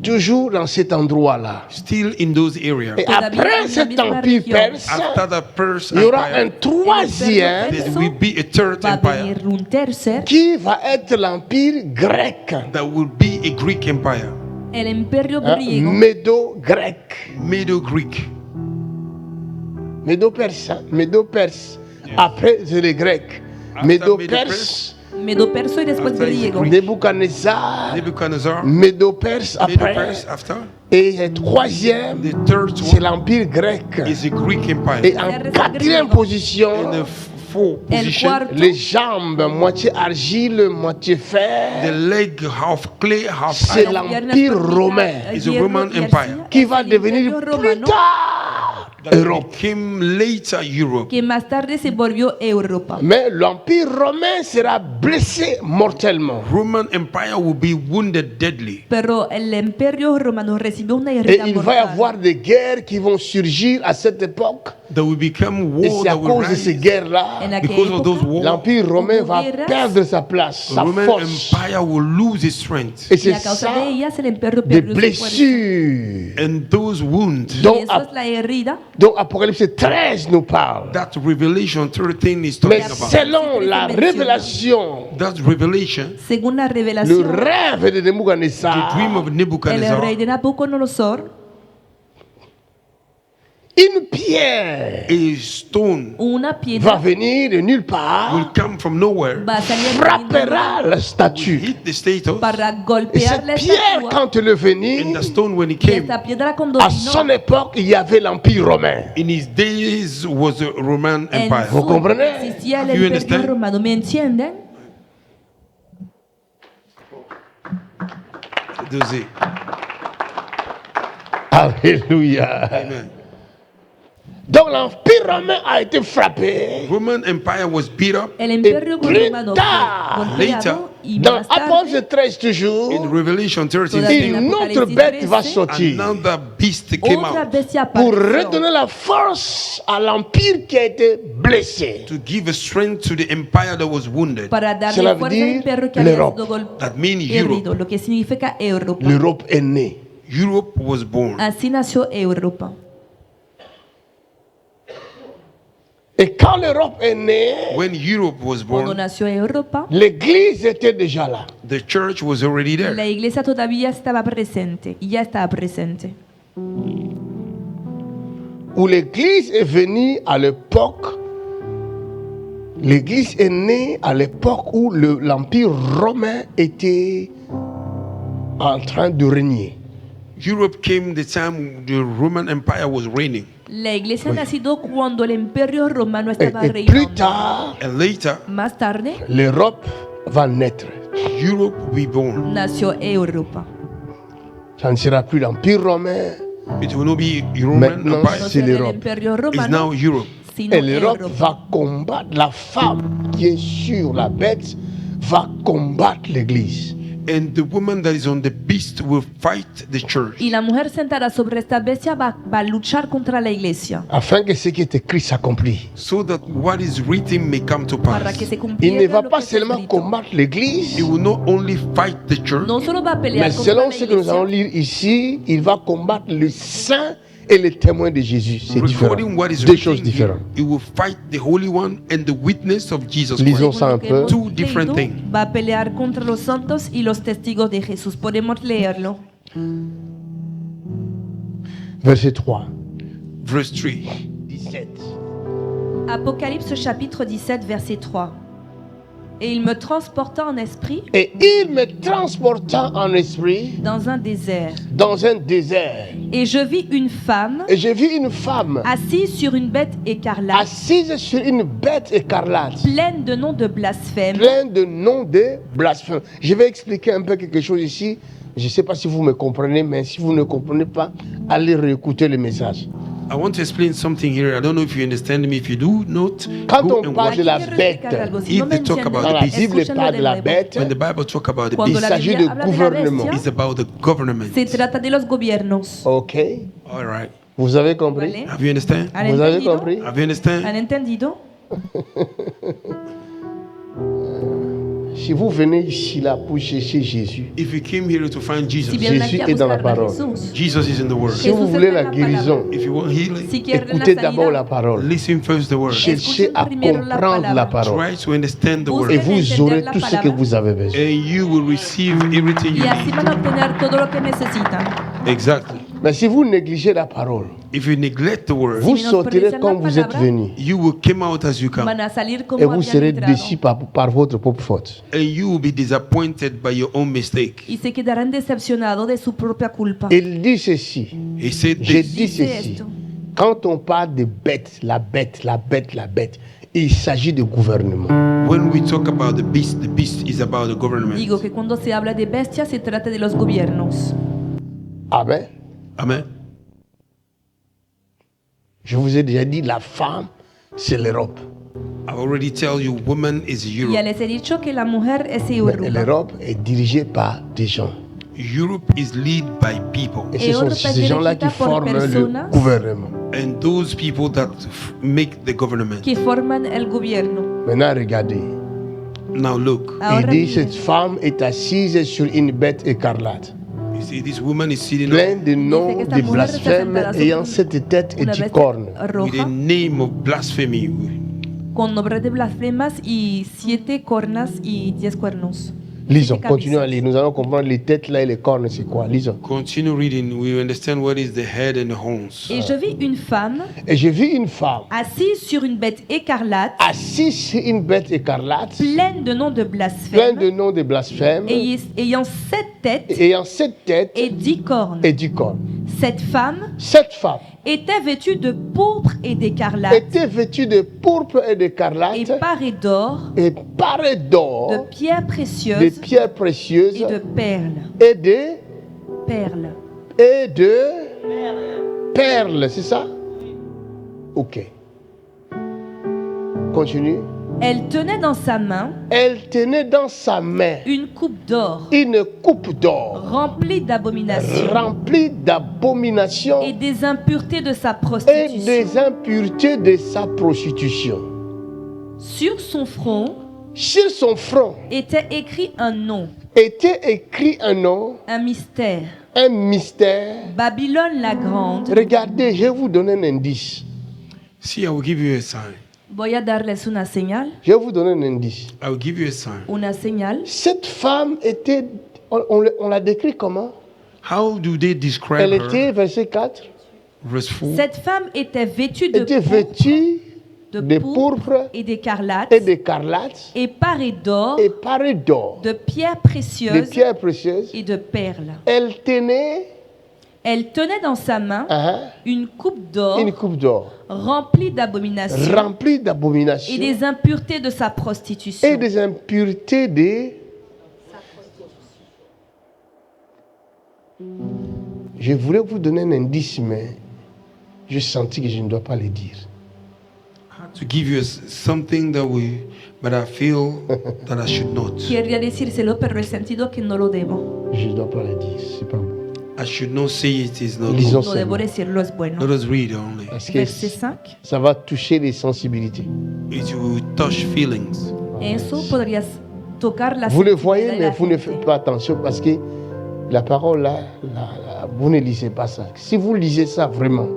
Toujours dans cet endroit-là. Still in those areas. Et Todavía après en la cet misma empire región. perse, After the Persian il y aura un empire, troisième there will be a third Va a empire venir un tercer, qui va être l'empire grec. that will be a Greek empire, el imperio Hein, griego. Médo-grec. Medo-Greek. Médo-perse. Hein, Médo-perse. Après, c'est les Grecs. After Médo-perse. Medo-perso y después After griego. is Nebuchadnezzar. Nebuchadnezzar, Médo-perse après. Medo-Perse after. Et le troisième, The third c'est one l'empire grec. is a Greek Et empire. en quatrième In position, the fourth El position, cuarto, les jambes, moitié argile, moitié the fer, leg half clay, half c'est iron, l'empire romain Is a Roman empire. qui va devenir plus tard that Europe. became later Europe. que más tarde se volvió Europa. Mais l'empire romain sera blessé mortellement. Roman empire will be wounded deadly. Pero el imperio romano recibió una Et herida il va y mortal. avoir des guerres qui vont surgir à cette époque. There will become Et war c'est à that will cause de ces rise. guerres-là, En aquella Because of those época, wars, l'empire romain va Guerras. perdre sa place, sa Roman force. empire will lose its strength. Et y c'est a causa ça, de ellas el imperio des perdió su fuerza. blessures And those wounds dont, Y eso es la herida dont Apocalypse 13 nous parle. that Revelation 13 is Mais talking about. selon la révélation, That revelation, según la le revelación. rêve de the dream Nebuchadnezzar, of El Nebuchadnezzar, rey de Nabucodonosor, une pierre a stone una va piedra venir de nulle part, will come from nowhere, va a salir frappera la statue. hit the statue, para Et golpear cette la pierre, estatua. quand elle est and venue, the stone when it Y came, esta piedra cuando à vino, son époque, il y avait l'empire romain. in his days was a Roman en empire. Vous su comprenez? existía el Do you imperio understand? romano. ¿Me entienden? Does it? Alléluia. Amen. Donc l'empire romain a été frappé. Roman empire was beat up. El imperio plus romano tard, fue later, golpeado y Dans más tarde, Apocalypse 13 toujours, In Revelation 13, Todavía en une autre Apocalipsis bête va 13, sortir another beast came otra out bestia pour apareció redonner la force à l'empire qui a été blessé. to give a strength to the empire that was wounded. para Cela darle veut fuerza al dire imperio que había l'Europe. sido That means herido, Europe. lo que significa Europa. L'Europe est née. Europe was born. Así nació Europa. Et quand l'Europe est née, When Europe was Cuando born, nació Europa, l'église était déjà là. the church was already la there. iglesia todavía estaba presente y ya estaba presente. Où l'église est venue à l'époque, l'église est née à l'époque où l'empire romain était en train de régner. Europe came the time the Roman Empire was reigning. La iglesia ha nacido cuando el imperio romano estaba Et plus reinando. tard, And later, Más tarde l'Europe va naître. Europe will be born. nació Europa. Ça ne sera plus l'empire romain, It will not be Roman Maintenant, No Empire. c'est será el l'Europe. imperio It's romano, now Europe. sino et l'Europe Europa. va combattre, la femme qui est sur la bête va combattre l'église. And the woman that is on the beast will fight the church. Y la mujer sentada sobre esta bestia va a luchar contra la iglesia Afin que ce qui est écrit s'accomplisse. So that what is written may come to para pass. que se Il cumpliera ne va lo pas que está seulement escrito. combattre l'église, It will not only fight the church, No solo va a pelear mais contra selon la ce que nous allons iglesia, lire ici, il va combattre les saints et les témoins de Jésus. C'est différent. recording what is Deux choses written here, différentes. it will fight the Holy One and the witness of Jesus Lisons Christ. ça un Según lo que peu. hemos Two different leído, things. va a pelear contra los santos y los testigos de Jesús. Podemos leerlo. Verset 3. Verse 3. 17. Apocalypse chapitre 17, verset 3. Et il me transporta en esprit Et il me transporta en esprit dans un désert. dans un désert. Et je vis une femme Et j'ai vu une femme assise sur une bête écarlate, assise sur une bête écarlate, pleine de noms de blasphème, pleine de noms de blasphème. Je vais expliquer un peu quelque chose ici. Je ne sais pas si vous me comprenez, mais si vous ne comprenez pas, allez réécouter le message. I want to explain something here. I don't know if you understand me. If you do not, Quand go on and parle watch. de la Quiero bête, explicar algo. Si If no me they talk entienden, about dans la the beast, Bible escúchenlo parle de la nuevo. bête, when the Bible talk about the Cuando il beast, la s'agit Biblia de habla de la gouvernement. bestia, it's about the government. se trata de los gobiernos. Ok. All right. Vous avez compris? ¿Vale? Have you understand? ¿Han Vous avez entendido? compris? Have you understand? ¿Han entendido? Si vous venez ici là pour chercher Jésus, If you came here to find Si Jesus, vienen aquí a Jésus est dans la buscar a parole. Jesús, Jesus is in the Word. si vous Jesús voulez está la en la palabra. guérison, If you want healing, si quieren la écoutez d'abord la sanidad, parole. listen first the Word. Cherchez à primero la comprendre la palabra. parole. Try to understand the Word, Et Busquen vous entender aurez la tout ce que palabra. vous avez besoin. and you will receive everything you y así need. van a obtener todo lo que necesitan. Exactly. Mais si vous négligez la parole, If you neglect the Word, vous Si sortirez menosprecian comme la vous êtes palabra, venu. you will come out as you come, Van a salir como Et vous habían serez entrado. déçus par votre propre faute. and you will be disappointed by your own mistake. Y se quedarán decepcionados de su propia culpa. Il dit ceci. He said J'ai this. dit Dice ceci. esto. Quand on parle de bête, la bête, la bête, la bête, il s'agit de gouvernement. When we talk about the beast is about the government. Digo que cuando se habla de bestias se trata de los gobiernos. Amen. Amen. Je vous ai déjà dit, la femme, c'est l'Europe. I already tell you, woman is Ya Europe. les he dicho que la mujer es Mais Europa. l'Europe est dirigée par des gens. Europe is led by people, Et ce sont Europa ces gens-là qui dirigida por forment le personas. gouvernement. and those people that make the government. Que forman el gobierno. Maintenant, regardez. Now look, Il Ahora dit, miren, cette femme est assise sur une bête écarlate, you see, this woman is sitting pleine de Dice noms que esta de mujer blasphème está sentada ayant sobre sept têtes et una 10 bestia cornes. with a roja name of blasphemy. con nombres de blasfemas y 7 cornas y 10 cuernos. Lisons, 7 continuons à cabezas. lire. Nous allons comprendre les têtes là et les cornes, c'est quoi. Lisons. Continue reading. We understand what is the head and the horns. Et je vis une femme Et j'ai vu une femme assise sur une bête écarlate, assise sur une bête écarlate, pleine de noms de pleine blasphème, de noms de blasphème, ayant 7 têtes ayant 7 têtes et 10 cornes. et 10 cornes. Cette femme Cette femme était vêtue de pourpre et d'écarlate était vêtue de pourpre et et d'écarlate parée d'or, et parée de d'or, pierres de précieuses pierres précieuses et de perles. et de Perles. perles, c'est ça? Ok. Continue. Elle tenait dans sa main Elle tenait dans sa main une coupe d'or une coupe d'or remplie d'abominations remplie d'abominations et des impuretés de sa et prostitution. des impuretés de sa prostitution. Sur son front Sur son front était écrit un nom, était écrit un nom, un mystère. un mystère. Babylone la grande. Regardez, je vais vous donner un indice. See, I will give you a sign. Voy a darles una señal. Je vais vous donner un indice. I will give you a sign. Una señal. Cette femme était, on la décrit comment? How do they describe Elle her? était, verset 4, Verse 4. Cette femme était vêtue de était pourpre, vêtue de pourpre et d'écarlate et d'écarlate et parée d'or, et parée d'or, de pierres de précieuses pierres précieuses. et de perles. Elle tenait Elle tenait dans sa main une coupe d'or une coupe d'or remplie d'abominations remplie et d'abominations des impuretés de sa prostitution. et des impuretés de... Je voulais vous donner un indice, mais je sentis que je ne dois pas le dire. I had to give you something that but I feel that I should not. Quería decírselo, pero he sentido que no lo debo. Je ne dois pas le dire, c'est pas bon. I should not say it is not Lisons good. No debo seulement. decirlo, es bueno. Let us read only. Parce que Verset 5. ça va toucher les sensibilités. It will touch feelings. Eso podrías tocar la Vous le sensibilidad voyez, de mais la vous ne gente. faites pas attention parce que la parole là, vous ne lisez pas ça. Si vous lisez ça vraiment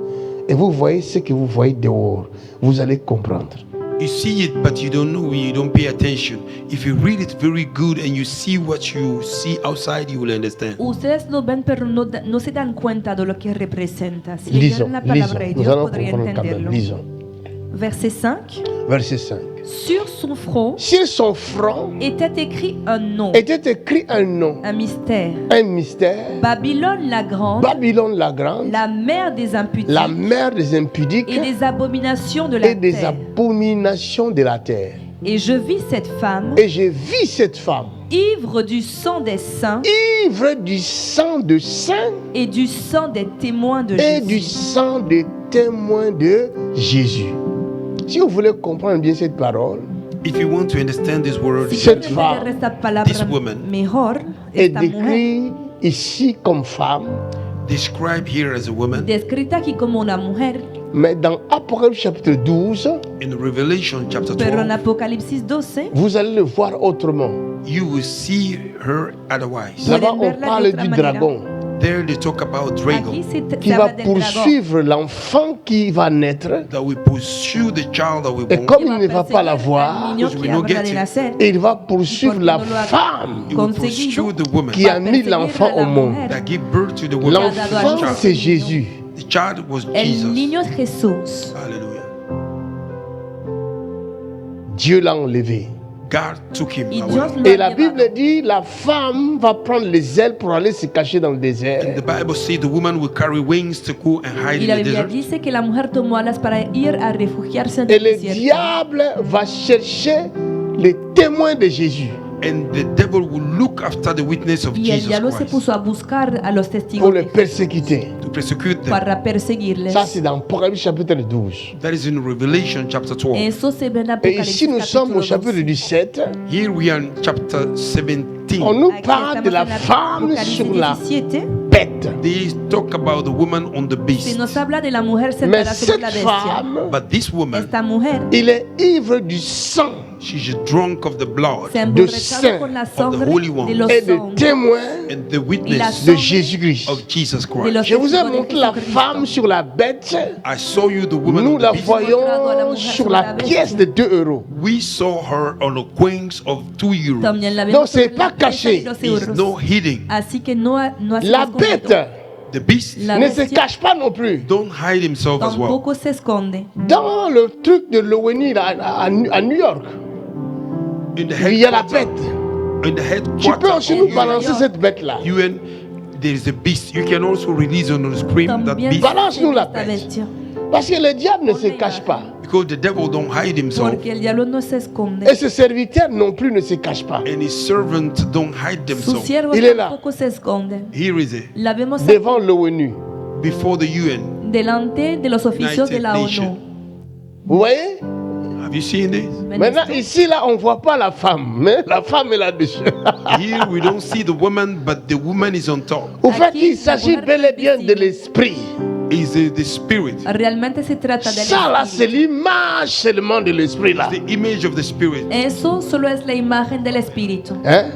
et vous voyez ce que vous voyez dehors, vous allez comprendre. You see it, but you don't know. You don't pay attention. If you read it very good and you see what you see outside, you will understand. Ustedes lo ven, pero no se dan cuenta de lo que representa. Si Lisons, leyeran la palabra de lisons. Nous Dios, allons podrían comprendre quand même. entenderlo. Lisons. Verset 5. Verset 5. Sur son front Sur son front était écrit un nom, était écrit un nom, un mystère. un mystère. Babylone la grande, Babylone la grande, la mère des impudiques la mère des impudiques et des abominations de la et des terre. abominations de la terre. Et je vis cette femme, et je vis cette femme, ivre du sang des saints ivre du sang de saints et du sang des témoins de et du Jésus. sang des témoins de Jésus. Si vous voulez comprendre bien cette parole, If you want to understand this word, Si Cette quieres femme, entender esta palabra this woman, mejor, est esta mujer, décrite ici comme femme, described here as a woman, descrita aquí como una mujer, mais dans Apocalypse chapitre 12, in Revelation chapter pero en 12, Apocalipsis 12 vous allez le voir autrement. you will see her otherwise. Là-bas, Pueden on verla parle de otra du manera. dragon There they talk about Aquí dragon qui se va habla del dragón poursuivre l'enfant qui va naître. that will pursue the child that will Et born. comme que il ne va pas la perseguir al voir, niño because que we don't habrá get de it. nacer, il va poursuivre Porque la no lo ha femme He will conseguido, pursue the woman qui va a mis perseguir l'enfant a la au monde. mujer. that give birth to the woman. L'enfant, c'est Jésus. The child was El Jesus. niño es Jesús. Hallelujah. Dieu l'a enlevé. God took him Y away. Dios lo Et ha la llevado. Bible dit, la femme va prendre les ailes pour aller se cacher dans le And désert. the Bible says the woman will carry wings to go and hide Y in la the Biblia desert. dice que la mujer tomó alas para ir a refugiarse en Et el le desierto. diable va chercher les témoins de Jésus And the devil will look after the witness of Y el Jesus diablo se Christ puso a buscar a los pour testigos les de Jesús persécuter. to persecute them. para perseguirles. Ça, c'est dans Apocalypse chapitre 12. That is in Revelation chapter 12. Eso se ve en Et Apocalipsis ici, nous sommes au capítulo chapitre 12. 17. Here we are in chapter 17. On nous Aquí parle de estamos la en femme Apocalipsis sur la 17. bête. They talk about the woman on the Se beast. nos habla de la mujer Mais sentada sobre cette la bestia. femme, But this woman, Esta mujer il est ivre du sang she's drunk of the blood se ha de emborrachado sang con la of the sangre Holy One de los et de santos, témoins and the witness de Jésus-Christ. of Jesus de Christ. los Je vous ai testigos de montré la Jesucristo. femme sur la bête. I saw you, the woman Nous on la the beast. voyons sur la pièce de 2 euros. We saw her on the coins of 2 euros. También la No, vemos c'est sobre pas la pieza caché. de 12 It's euros. no hiding. Así que no ha sido La escondido. bête The beast La ne se bestia cache pas non plus. don't hide himself as well. tampoco se esconde. Dans le truc de l'ONU là, à New York, In the il y a la headquarters, bête. in the Tu peux headquarters aussi of nous balancer cette bête-là. UN, there is a beast. You can also release on the screen that También beast Balance-nous la esta bête. bestia. Parce que le diable ne se cache pas. because the devil don't hide himself Porque el diablo no se esconde. Et ses serviteurs non plus ne se cachent pas. and his servants don't hide Sus themselves. siervos Il est là. tampoco se esconden. Here is it La vemos aquí, Devant l'ONU. before the UN. delante de los oficios de la United ONU. Vous voyez? Have you seen this? ¿Ven Maintenant, esto? ici, là, on ne voit pas la femme. Mais la femme est là-dessus. Here we don't see the woman, but the woman is on top. Au fait, Aquí, il s'agit la mujer bel et bien de invisible. l'esprit. Is the spirit, Realmente se trata del Ça, là, c'est espíritu. l'image seulement de l'esprit, là. the image of the spirit. Eso solo es la imagen del espíritu. Hein?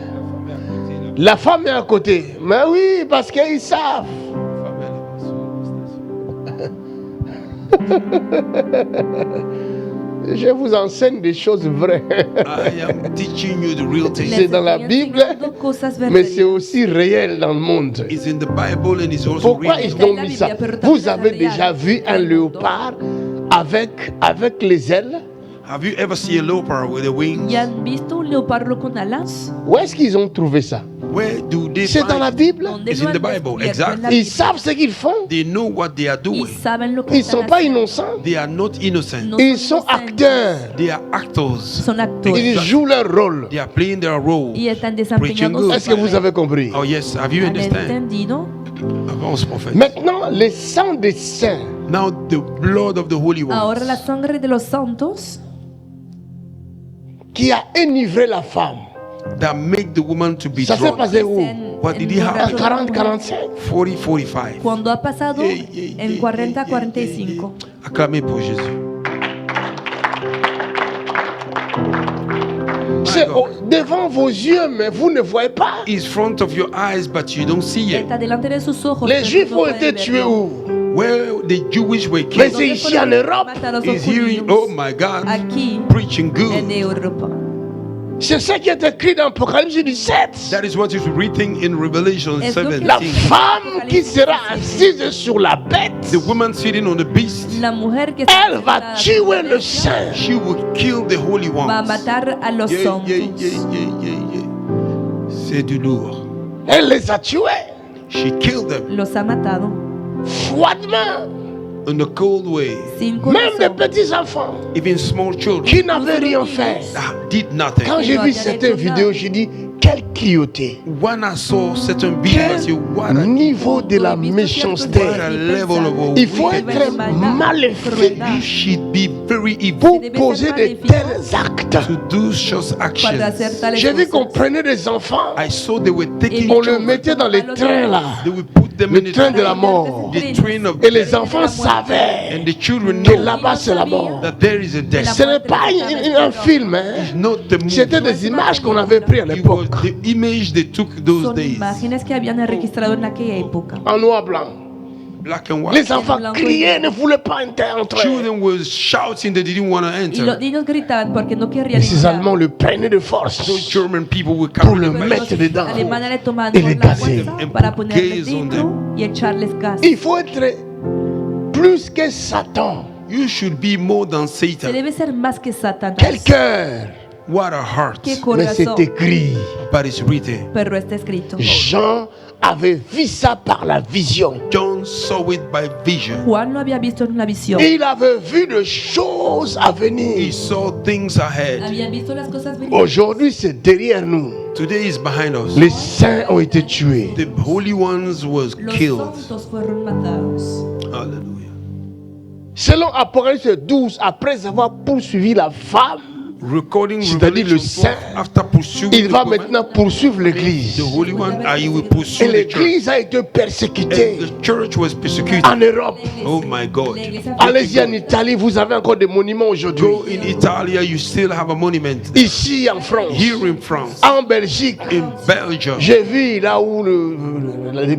La femme est à côté. Mais oui, parce qu'ils savent. Je vous enseigne des choses vraies. I am teaching you the real thing. C'est dans la Les Bible, enseñando cosas mais c'est verdaderas. aussi réel dans le monde. It's in the Bible and it's also Pourquoi real. ils ont mis ça? Vous avez déjà vu un léopard avec les ailes? Have you ever seen a leopard with the wings? ¿Ya han visto un leopardo con alas? Où est-ce qu'ils ont trouvé ça? Where do they C'est dans la find? Bible. ¿Dónde It's lo in the han Bible, descubierto? En exactly. la Ils Biblia. savent ce qu'ils font. They know what they are Y doing. saben lo que Ils ne sont están pas haciendo. innocents. They are not innocent. No Ils son sont inocentes. acteurs. They are actors. Son actores. Ils jouent leur rôle. They are playing their role. Y están Preaching desempeñando good. su Est-ce que vous papel. avez compris? Oh yes, have you ¿Han understand? entendido? Avance, prophet. Maintenant, le sang des saints Now the blood of the holy Ahora la ones sangre de los santos qui a enivré la femme. that make the woman to be Ça s'est drunk. passé où? What did he En have? emborrachó a la mujer. 40-45. 40-45. Cuando ha pasado en 40-45. Acclamez pour Jésus. C'est devant vos yeux, mais vous ne voyez pas. It's front of your eyes, but you don't see it. Está delante de sus ojos. Les pero Juifs no ont pueden été tués verlo. où? Where the Jewish were Mais killed c'est ici en Europe. Mataron is los here. judíos. Oh my God, Aquí preaching en good. Europa. C'est ce qui est écrit dans Apocalypse 17. That is what is written in Revelation Es lo que 17. La femme qui sera assise sur la bête, The woman sitting on the beast, La mujer que elle va tuer le saint. she will kill the holy va a ones. matar a los Yeah, santos. yeah, yeah, yeah, yeah, yeah. C'est du lourd. Elle les a tués She killed them Los ha matado froidement. In the cold way. sin Même des corazón. petits enfants Even small children qui n'avaient rien fait. that did nothing. Quand j'ai vu certaines vidéos, j'ai dit, quelle cruauté. When I saw certain videos, I said, what Quel a niveau de la méchanceté. level of Il faut être maléfique you should be very evil pour poser de tels actes. to do such Para actions. hacer tales J'ai vu qu'on cosas. prenait des enfants, I saw they were taking on le children. mettait dans les trains là, They would put them in le the train de la mort. the train of Et les enfants savaient and the children que know là-bas c'est la mort. that there is a death. Ce n'est pas un film, hein. Not the movie. C'était des images qu'on avait prises à It was l'époque, the image they took those Son days. imágenes que habían registrado en aquella época. en noir blanc. Black and white. Les enfants criaient, ne voulaient pas entrer. Children were shouting they didn't want to Y los enter. niños gritaban porque no querían Et ces entrar. Allemands le prenaient de force Those German people would pour come le them mettre dedans. Alemanes le tomaban y por les la gazer. fuerza para ponerles Gaze on dentro y echarles gas. Il faut être plus que Satan. You should be more than Se Satan. debe ser más que Satanás. Quel cœur. What a heart. Qué Mais c'est corazón. écrit. But it's written. Pero está escrito. Jean avait vu ça par la vision. John saw it by vision. Juan lo había visto en una visión. Il avait vu des choses à He venir. saw things ahead. Había visto las cosas venir. Aujourd'hui, c'est derrière nous. Today is behind us. Les saints ont été tués. The holy ones was Los killed. santos fueron matados. Hallelujah. Selon Apocalypse 12, après avoir poursuivi la femme, Recording c'est-à-dire le Revelation saint, 12, after pursuing il the va woman, maintenant poursuivre l'église. the holy one, he will Et pursue the church. l'église a été persécutée And the church was persecuted. en Europe. Oh my God. Allez-y en Italie, vous avez encore des monuments aujourd'hui. Go in Italy, you still have a monument. Ici en France, Here in France, en Belgique, in Belgium, j'ai vu là où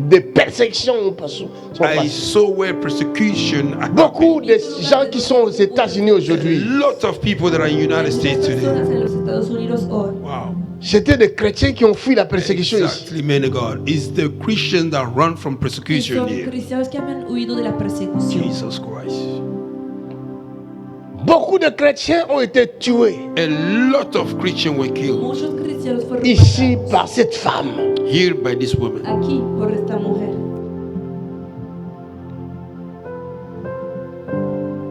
des persécutions sont I passées. saw where persecution happened. Beaucoup de gens qui sont aux États-Unis A aujourd'hui, lot of people that are in the United States today. Personas en los Estados Unidos hoy. Wow. c'était des chrétiens qui ont fui la persécution ici. Exactly, man of God. It's the Christians that run from Y persecution son here. cristianos que han huido de la persecución. Jesus Christ. Beaucoup de chrétiens ont été tués A lot of Christians were killed Muchos cristianos fueron ici matados par cette femme. here by this woman. aquí por esta mujer.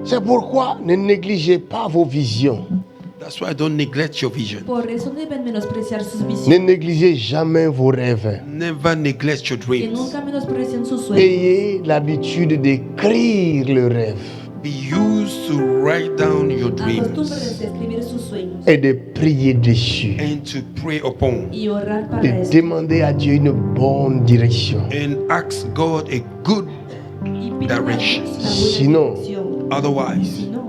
C'est pourquoi ne négligez pas vos visions. That's why don't neglect your vision. Por eso deben menospreciar sus Ne visiones. négligez jamais vos rêves. Never neglect your Que dreams. nunca menosprecien sus sueños. Ayez l'habitude d'écrire le rêve Be used to write down your dreams Acostúmbrense a escribir sus sueños et de prier dessus. and to pray upon y orar para De eso. demander à Dieu une bonne direction. and ask God a good Y piden a direction. Dios una buena Sinon- dirección. otherwise. Si no,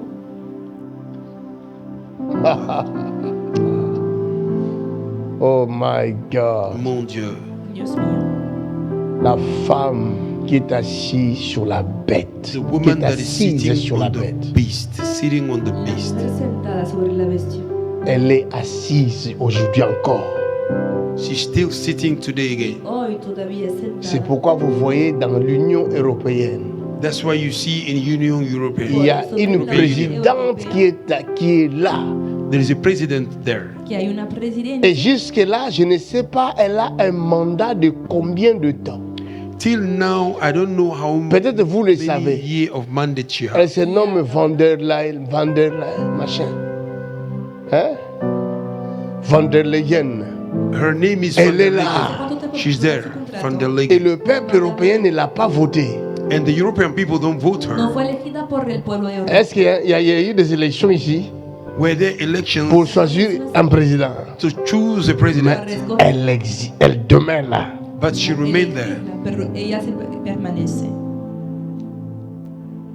Oh my God. Mon Dieu. Dios mío. La femme qui est assise sur la bête. The Qui woman est that is assise sitting sur la on the bête. beast, sitting on the La beast. mujer sentada sobre la bestia. Elle est assise aujourd'hui encore. She's still sitting today again. Hoy todavía es C'est sentada. pourquoi vous voyez dans l'Union européenne, That's why you see in Union il European, y a une présidente qui est là. there is a president there. Que hay una presidenta. Et jusque-là, je ne sais pas, elle a un mandat de combien de temps. Till now, I don't know how Peut-être vous le many savez. years of mandate she has. Elle se nomme Van der Leyen, machin. Hein? Van der Leyen. Her name is Elle Van der est là. Leyen. She's there, Van der Et Leyen. le peuple européen ne l'a pas votée. And the European people don't vote No her. fue elegida por el pueblo europeo. Est-ce qu'il y a eu des élections ici Were there elections pour choisir un président? to choose a Mais president? elle demeure là. But she remained there. Pero ella se permanece.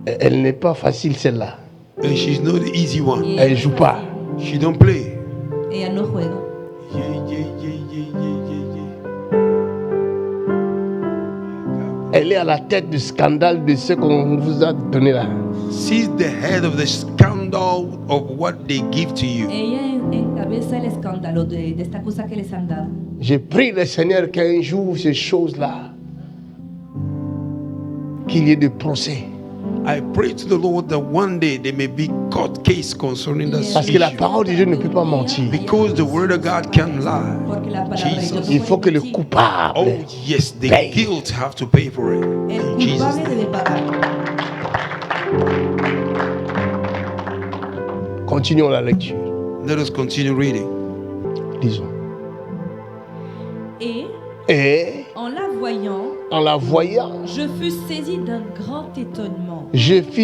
Elle n'est pas facile celle-là. And she's not the easy one. Y Elle ella joue pas. She don't play. Ella no juega. Yeah, yeah, yeah, yeah, yeah, yeah, yeah. Elle est à la tête du scandale de ce qu'on vous a donné là. She's the head of the scandal of what they give to you. Ella encabeza el escándalo de esta cosa que les han dado. Je prie le Seigneur qu'un jour ces choses-là, qu'il y ait des procès. I pray to the Lord that one day there may be court case concerning that Parce que la issue. parole de Dieu ne peut pas mentir. Because the word of God can lie. Porque la palabra de Dios no Il faut que puede le mentir. coupable Oh yes, the paye. guilt have to pay for it. El In Jesus' culpable name. debe pagar. Continuons la lecture. Let us continue reading. Disons. Et en la voyant, je fus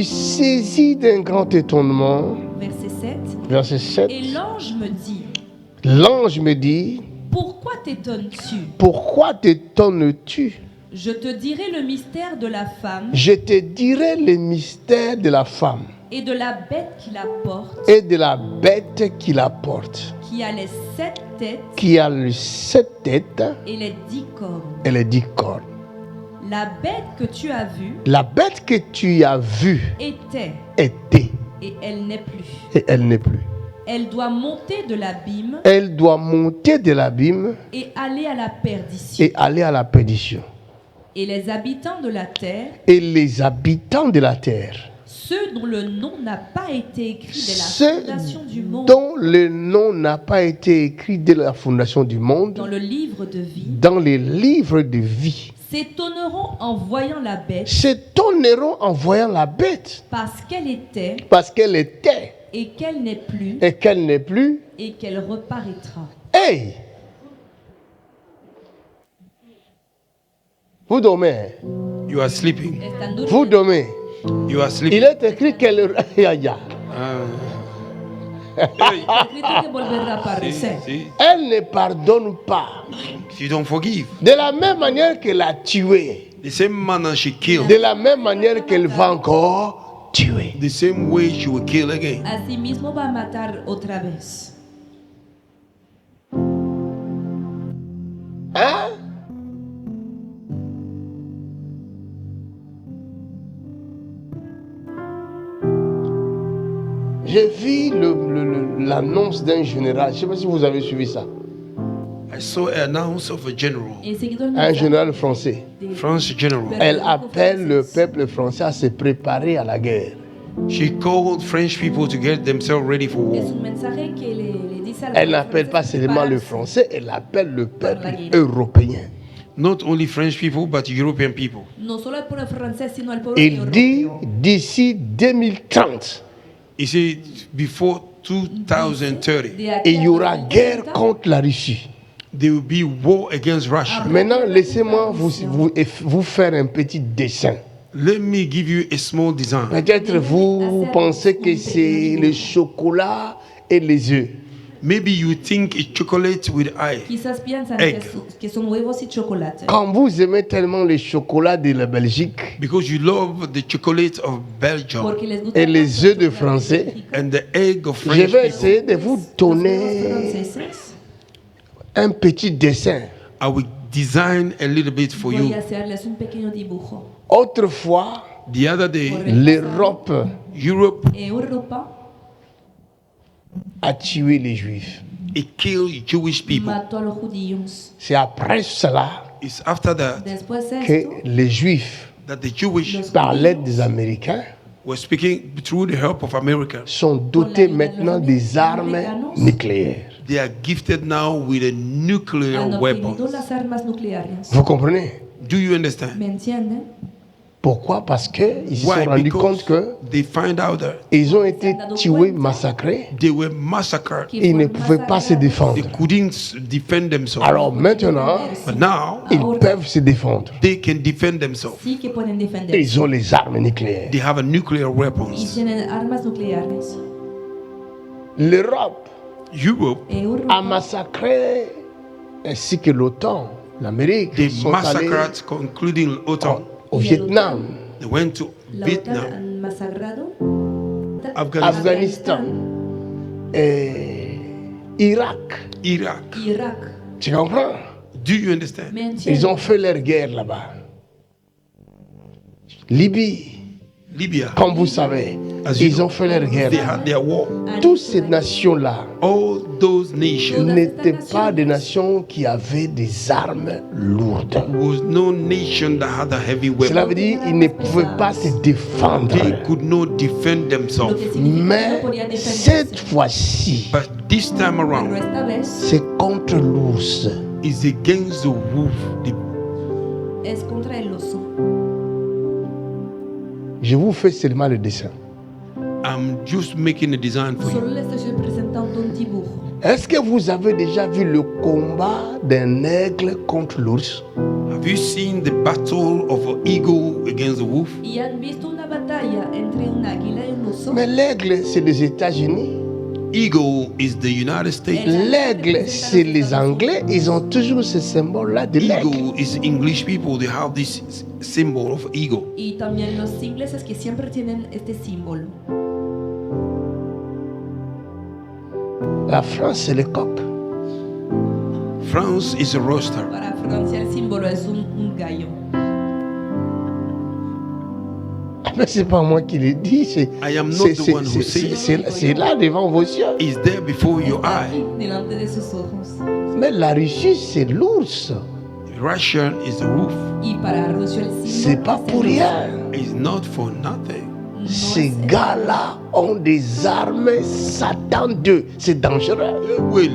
saisi d'un grand étonnement. Verset 7. Et l'ange me dit, pourquoi t'étonnes-tu? Je te dirai le mystère de la femme. Et de la bête qui la porte. Qui a les 7 têtes. Et les 10 cornes. La bête que tu as vue. Était. Et elle n'est plus. Elle doit monter de l'abîme. Et aller à la perdition. Et les habitants de la terre. Ceux dont le nom n'a pas été écrit dès la fondation du monde. Dans le livre de vie. S'étonneront en voyant la bête. Parce qu'elle était. Et qu'elle n'est plus. Et qu'elle reparaîtra. Hey! Vous dormez. You are sleeping. Vous dormez. You are sleeping. Il est écrit qu'elle... Elle ne pardonne pas. She don't forgive. De la même manière qu'elle a tué. The same manner she killed. De la même manière qu'elle va encore tuer. The same way she will kill again. Así mismo va a matar otra vez. Hein? J'ai vu l'annonce d'un général. Je ne sais pas si vous avez suivi ça. I saw an announce of a general. Un général français. French general. Elle appelle le peuple français à se préparer à la guerre. She called French people to get themselves ready for war. Elle n'appelle pas seulement le français, elle appelle le peuple européen. Not only French people, but European people. Il dit d'ici 2030. He said before 2030. Il y aura guerre contre la Russie. There will be war against Russia. Maintenant, laissez-moi vous faire un petit dessin. Let me give you a small design. Peut-être vous pensez que c'est le chocolat et les œufs. Maybe you think it's chocolate with egg. Quand vous aimez tellement le chocolat de la Belgique Because you love the chocolate of Belgium et les œufs de Français, and the egg of je French vais people. essayer de vous donner un petit dessin. I will design a little bit for you. Autrefois, The other day, l'Europe Europe a tué les Juifs. it killed Jewish people. C'est après cela It's after that que les Juifs, that the Jewish par l'aide des Américains, were speaking through the help of America. sont dotés maintenant des armes nucléaires. They are gifted now with a nuclear weapon. Vous comprenez? Do you understand? Pourquoi? Parce qu'ils se sont Why? rendus Because compte que they find out that ils ont été tués, massacrés. they were massacred. Ils ne pouvaient pas se défendre. They couldn't defend themselves. Alors maintenant, But now ils peuvent se défendre. they can defend themselves. Ils ont les armes nucléaires. They have a nuclear weapons. L'Europe Europe, a massacré, ainsi que l'OTAN, l'Amérique, they sont allés massacred, including OTAN. au Vietnam, They went to Vietnam, Afghanistan, et Irak. Iraq. Tu comprends? Do you understand? Ils ont fait leur guerre là-bas. Libye, Libya, comme vous savez, ils ont fait leur guerre. they had their war. Toutes ces nations-là All those nations n'étaient pas des nations qui avaient des armes lourdes. was no nation that had a heavy Cela veut weapon. dire qu'ils ne pouvaient pas se défendre. They could not defend themselves. Mais cette fois-ci, But this time around, c'est contre l'ours. is against the wolf. Es contra el oso. Je vous fais seulement le dessin. I'm just making a design for Solo you. le estoy presentando un dibujo. Est-ce que vous avez déjà vu le combat d'un aigle contre l'ours? Have you seen the battle of an eagle against the wolf? ¿Y han visto una batalla entre un águila y un oso? Mais l'aigle, c'est les États-Unis. Eagle is the United States. L'aigle, c'est les Anglais. Ils ont toujours ce symbole-là de l'aigle. Eagle is English people. They have this symbol of eagle. Y también los ingleses que siempre tienen este símbolo. La France, c'est le coq. France is a rooster. Para Francia el símbolo es un gallo. Mais c'est pas moi qui le dis, I am not the one who says it. c'est là devant vos yeux. It's there before your Está eye. aquí, delante de sus ojos. Mais la Russie, c'est l'ours. Russian is the wolf. Y para Rusia el símbolo C'est pas es pour el rien. It's not for nothing. No Ces es- gars-là ont des armes Satan 2. C'est dangereux. Well,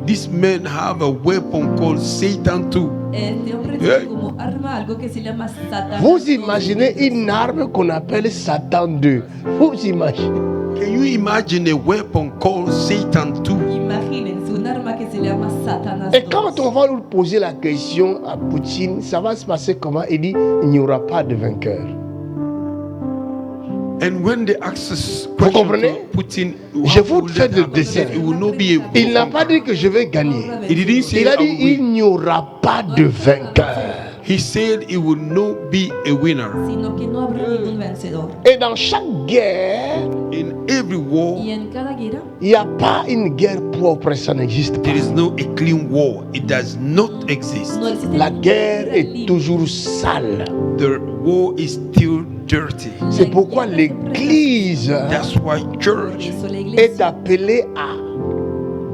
these men have a weapon called Satan too. Este hombre Yeah. tiene como arma algo que se llama Satanás. Vous imaginez une arme qu'on appelle Satan 2. Vous imaginez. Can you imagine a weapon called Satan too? Imagínense un arma que se llama Satanás. Et quand on va lui poser la question à Poutine, ça va se passer comment? Il dit, il n'y aura pas de vainqueur. And when they ask us Vous question comprenez? to Putin, Je how vous will fais that le happen? dessin. It will not be a Il n'a pas dit que je vais gagner. He didn't say Il a I dit, will il win. n'y aura pas de vainqueur. He said it will not be a winner. Sino que no habrá ningún vencedor. Et dans chaque guerre, In every war, Y en cada guerra il n'y a pas une guerre propre, ça n'existe pas. there is no a clean war. It does not exist. no existe La ninguna guerre guerra est libre. toujours sale. The war is still dirty. C'est pourquoi l'Église That's why church Por eso la iglesia est appelée à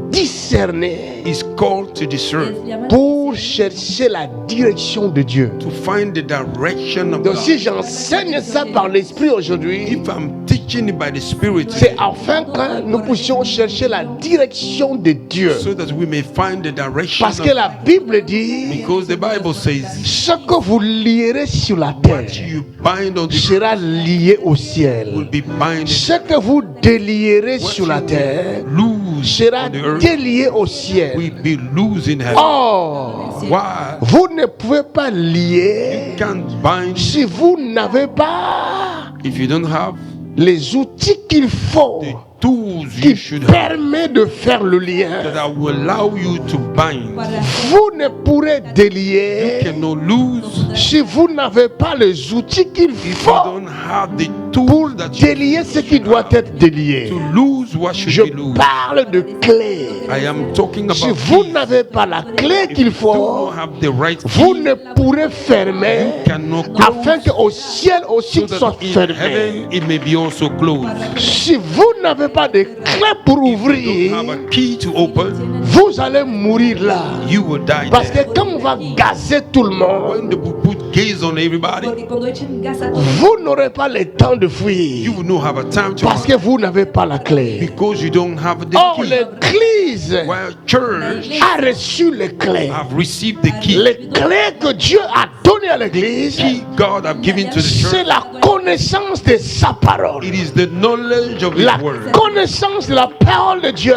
discerner is called to discern, es llamada pour chercher la direction de Dieu. to find the direction of Donc si God. j'enseigne ça par l'Esprit aujourd'hui, If I'm teaching it by the Spirit, c'est afin que nous puissions chercher la direction de Dieu. so that we may find the direction Parce of que la Bible dit, because the Bible says ce que vous lierez sur la terre what you bind on the earth sera lié au will ciel. be binding. Ce que vous délierez What sur la you terre lose sera on the earth délié au ciel. will be loose in heaven. Or, Why? vous ne pouvez pas lier Can't bind si vous n'avez pas if you don't have les outils qu'il faut the tools you qui should have permettent de faire le lien. that will allow you to bind. para hacer Vous ne pourrez You délier cannot lose si vous n'avez pas les outils qu'il if you faut don't have the pour tools that you délier ce qui doit être délié. to lose what Je should be loose. parle de clé. I am talking Si about vous keys. n'avez pas la clé If qu'il you faut, don't have the right vous key, ne pourrez fermer cannot afin close qu'au ciel aussi so soit that in fermé. heaven it may be also closed. Si vous n'avez pas de clé pour If you ouvrir, don't have a key to open, vous allez mourir là. you will die Parce que there. quand on va gazer tout le monde, When they put gaze on everybody, porque cuando echen gas a todo vous n'aurez pas le temps de you fuir. will not have a time to Parce que run vous n'avez pas la clé. because you don't have the Or, key. l'église While church a reçu les clés. have received the key. Les clés que Dieu a données à l'église, Key God have given to the c'est church. la connaissance de sa parole. It is the knowledge of La His word. connaissance de la parole de Dieu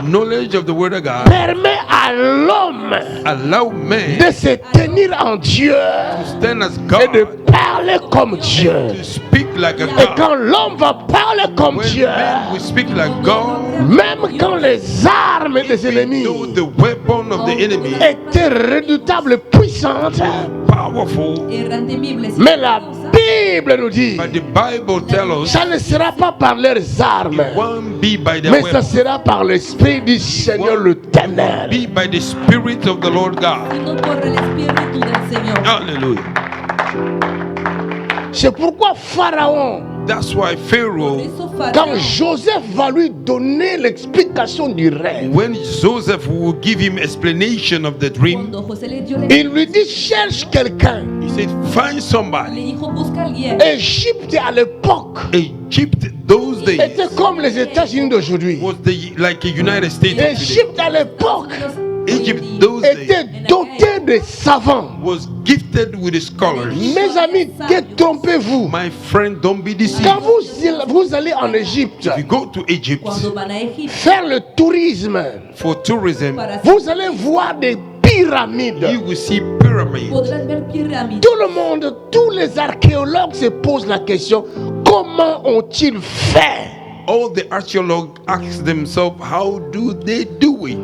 Knowledge of the word of God permet à l'homme allow men de se tenir en Dieu stand as et de God parler comme Dieu. to speak like a Et God. quand l'homme va parler comme When Dieu, men will speak like God, même quand les armes des ennemis though the weapon of the enemy étaient redoutables, puissantes, powerful, eran temibles. mais la Bible nous dit, but the Bible tells us ça ne sera pas par leurs armes, it won't be by their mais ça weapon, sera par l'Esprit du Seigneur l'Éternel. be by the Spirit of the Lord God. Sino por el Espíritu del Señor. Hallelujah. C'est pourquoi Pharaon, That's why Por Pharaoh, eso quand Faraón, Joseph va lui donner l'explication du rêve, when Joseph will give him explanation of the dream, cuando José le dio la il lui dit cherche quelqu'un. he said, find le somebody. dijo busca a alguien. Égypte à l'époque Egypt those days était comme les États-Unis d'aujourd'hui. was like a United States of today. Égypte à l'époque Egypt those days était doté des savants. Was gifted with the scholars. Mes amis, détrompez-vous. My friend, don't be deceived. Quand vous allez en Égypte, if you go to Egypt, faire le tourisme, for tourism, vous allez voir des pyramides. You will see pyramids. Tout le monde, tous les archéologues se posent la question, comment ont-ils fait? All the archaeologues ask themselves, how do they do it?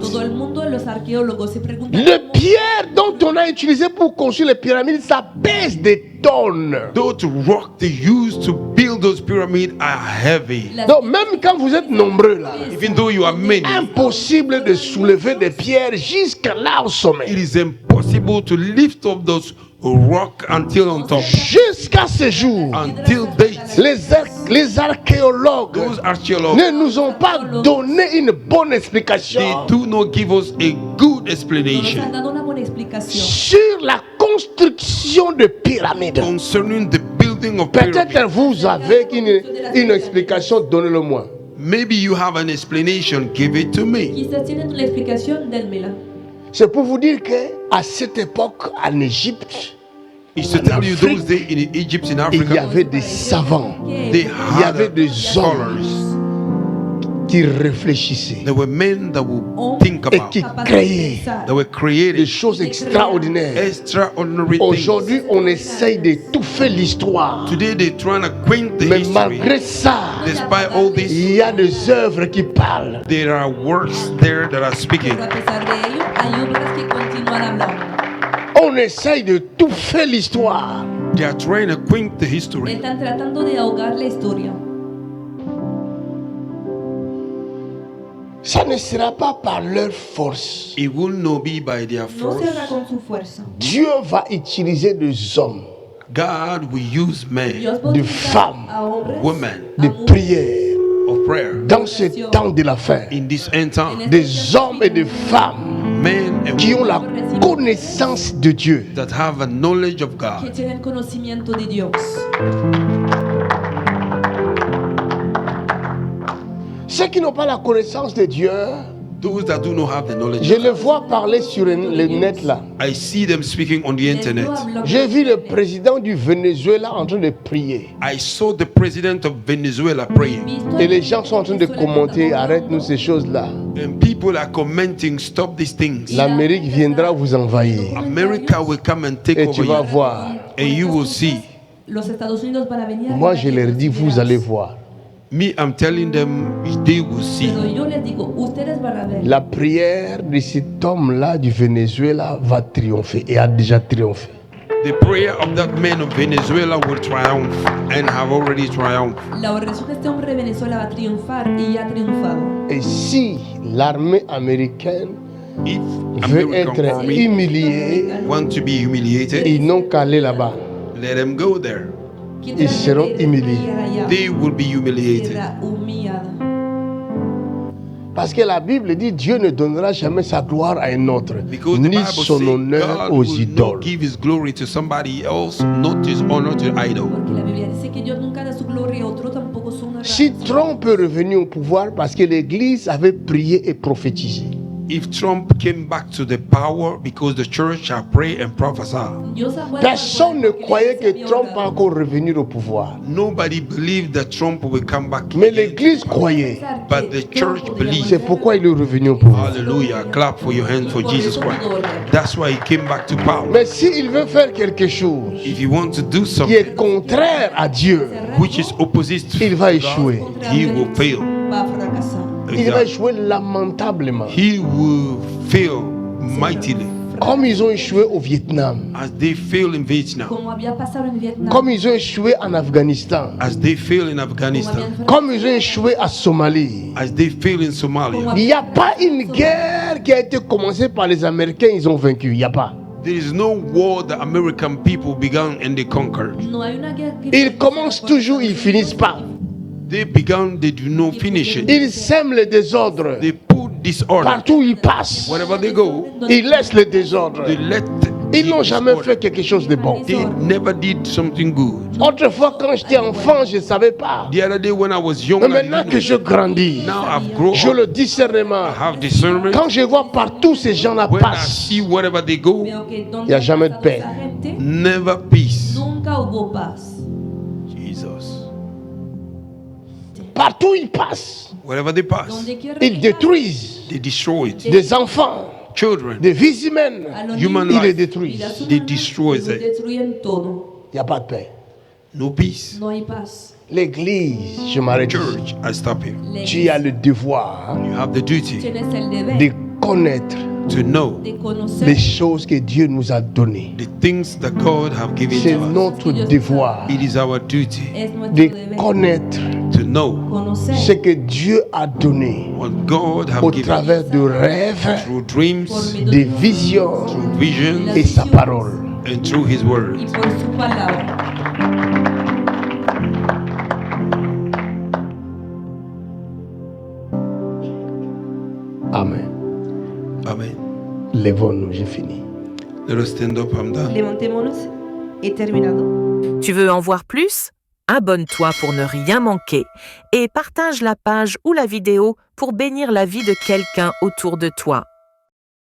Le pierre dont on a utilisé pour construire les pyramides, ça pèse des tonnes. Those rocks they use to build those pyramids are heavy. Donc même quand vous êtes nombreux là, even though you are many, impossible de soulever des pierres jusqu'à là au sommet. It is impossible to lift up those rock until on top. Jusqu'à ce jour, until date, les archéologues ne nous ont pas donné une bonne explication. They do not give us a good explanation sur la construction de pyramides. Concerning the building of pyramids. Peut-être vous avez une explication, donnez-le-moi. Maybe you have an explanation, give it to me. C'est pour vous dire que à cette époque en Égypte, il y avait des savants, il y avait des hommes qui réfléchissaient et qui créaient des choses extraordinaires. Aujourd'hui, on essaye d'étouffer l'histoire. Mais malgré ça, il y a des œuvres qui parlent. There are works there that are speaking. On essaye de étouffer l'histoire. They are trying to quench the history. Están tratando de ahogar la historia. Ça ne sera pas par leur force. It will not be by their force. No será con su fuerza. Dieu va utiliser des hommes, God will use men, des femmes, women, des prières of prayer. Dans ce temps de la fin. In this end time, des hommes et des femmes men and qui ont la connaissance de Dieu. That have a knowledge of God. Que tienen conocimiento de Dios. Ceux qui n'ont pas la connaissance de Dieu, those that do not have the knowledge, je les vois parler sur le net là. I see them speaking on the internet. J'ai vu le président du Venezuela en train de prier. I saw the president of Venezuela praying. Et les gens sont en train de commenter, arrête-nous ces choses-là. And people are commenting, stop these things. L'Amérique viendra vous envahir. America will come and take et over tu vas voir. And you will see. Moi je leur dis, vous allez voir. Me, I'm telling them, they will see. La prière de cet homme-là du Venezuela va triompher et a déjà triomphé. The prayer of that man of Venezuela will triumph and have already triumphed. La oración de este hombre de Venezuela va a triunfar y ya ha triunfado. Et si l'armée américaine veut être humiliée, want to be humiliated, ils n'ont qu'à aller là-bas. Let them go there. Ils seront humiliés. They will be humiliated. Parce que la Bible dit Dieu ne donnera jamais sa gloire à un autre, because ni son honneur aux idoles. Give his glory to somebody else, not his honor to idol. Si Trump peut revenir au pouvoir parce que l'Église avait prié et prophétisé. If Trump came back to the power because the church shall pray and prophesy. Personne ne croyait que Trump va encore revenir au pouvoir. Nobody believed that Trump will come back. Mais l'Église croyait. But the church believed. C'est pourquoi il est revenu au pouvoir. Hallelujah! Clap for your hands for Jesus Christ. That's why he came back to power. Mais s'il veut faire quelque chose if he wants to do qui something est contraire à Dieu, which is opposite to il va échouer. He will fail. Il va échouer lamentablement. He will fail mightily. Comme ils ont échoué au Vietnam. As they fail in Vietnam. Comme ils ont échoué en Afghanistan. As they fail in Afghanistan. Comme ils ont échoué à Somalie. As they fail in Somalia. Il n'y a pas une guerre qui a été commencée par les Américains, ils ont vaincu. Il n'y a pas. There is no war the American people began and they conquered. Ils commencent toujours, ils finissent pas. They began, they do not finish it. Ils sèment le désordre. They put disorder. Partout où ils passent. Wherever they go, ils laissent le désordre. They let Ils n'ont jamais fait quelque chose de bon. They never did something good. Autrefois, quand j'étais enfant, je ne savais pas. The other day when I was young, Mais maintenant que je grandis, now I've grown je up. le discernement. I have discernment. Quand je vois partout ces gens-là When I passent, see wherever they go, il n'y a jamais de paix. never peace. Nunca hubo paz. Jesus. Partout ils passent, Wherever they pass, Donde quiera ils que détruisent they destroy it. des enfants, Children, des vies humaines. a los human niños Ils les life, détruisent. y las they humanas, destroy ellos it. destruyen todo. Il n'y a pas de paix. No peace. No hay paz. L'église, je m'arrête ici. Church, I stop here. Tu as le devoir You have the duty Tienes el deber de connaître to know de conocer les choses que Dieu nous a données. the things that God have given C'est to us. notre devoir It is our duty es nuestro de deber connaître to know conocer ce que Dieu a donné what God have au given travers de rêves, through dreams, de visions through visions, et sa parole. and through His word. y por su palabra. Amen. Amen. Lèvons-nous, j'ai fini. Let us stand up. I'm done. Levantémonos. He terminado. Tu veux en voir plus? Abonne-toi pour ne rien manquer et partage la page ou la vidéo pour bénir la vie de quelqu'un autour de toi.